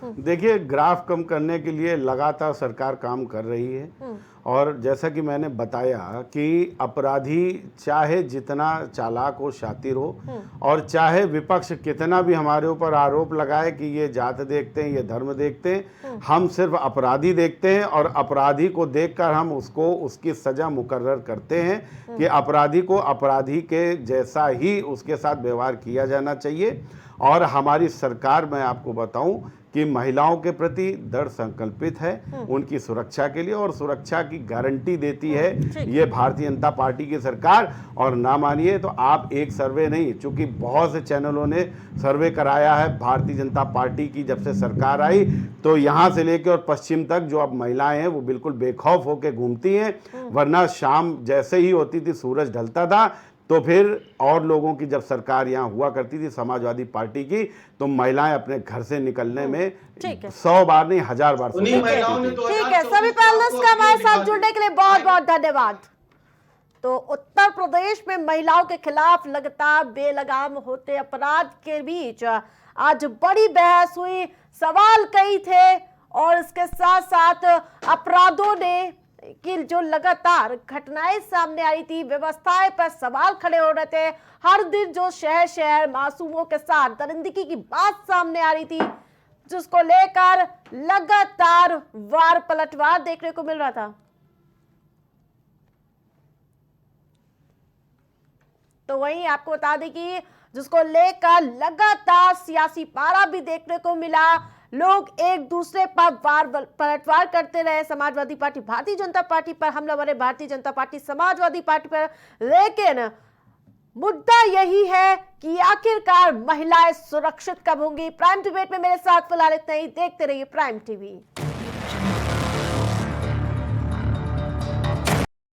S6: देखिए, ग्राफ कम करने के लिए लगातार सरकार काम कर रही है, और जैसा कि मैंने बताया कि अपराधी चाहे जितना चालाक हो, शातिर हो, और चाहे विपक्ष कितना भी हमारे ऊपर आरोप लगाए कि ये जात देखते हैं, ये धर्म देखते हैं, हम सिर्फ अपराधी देखते हैं, और अपराधी को देखकर हम उसको उसकी सज़ा मुकर्रर करते हैं कि अपराधी को अपराधी के जैसा ही उसके साथ व्यवहार किया जाना चाहिए। और हमारी सरकार, मैं आपको बताऊं कि महिलाओं के प्रति दृढ़ संकल्पित है, उनकी सुरक्षा के लिए, और सुरक्षा की गारंटी देती है ये भारतीय जनता पार्टी की सरकार। और ना मानिए तो आप एक सर्वे नहीं, चूंकि बहुत से चैनलों ने सर्वे कराया है भारतीय जनता पार्टी की जब से सरकार आई, तो यहाँ से लेकर और पश्चिम तक जो अब महिलाएं हैं वो बिल्कुल बेखौफ होकर घूमती हैं। वरना शाम जैसे ही होती थी, सूरज ढलता था, तो फिर और लोगों की जब सरकार यहाँ हुआ करती थी समाजवादी पार्टी की, तो महिलाएं अपने घर से निकलने में 100 बार नहीं 1000 बार।
S1: ठीक है, सभी पैनलिस्ट का हमारे साथ जुड़ने के लिए बहुत बहुत धन्यवाद। तो उत्तर प्रदेश में महिलाओं के खिलाफ लगातार बेलगाम होते अपराध के बीच आज बड़ी बहस हुई, सवाल कई थे, और इसके साथ साथ अपराधों ने कि जो लगातार घटनाएं सामने आ रही थी, व्यवस्थाएं पर सवाल खड़े हो रहे थे। हर दिन जो शहर शहर मासूमों के साथ दरिंदगी की बात सामने आ रही थी, जिसको लेकर लगातार वार पलटवार देखने को मिल रहा था। तो वहीं आपको बता दें कि जिसको लेकर लगातार सियासी पारा भी देखने को मिला। लोग एक दूसरे पर पलटवार करते रहे, समाजवादी पार्टी भारतीय जनता पार्टी पर, हमला बने भारतीय जनता पार्टी समाजवादी पार्टी पर। लेकिन मुद्दा यही है कि आखिरकार महिलाएं सुरक्षित कब होंगी। प्राइम डिबेट में मेरे साथ फिलहाल इतना ही। देखते रहिए प्राइम टीवी।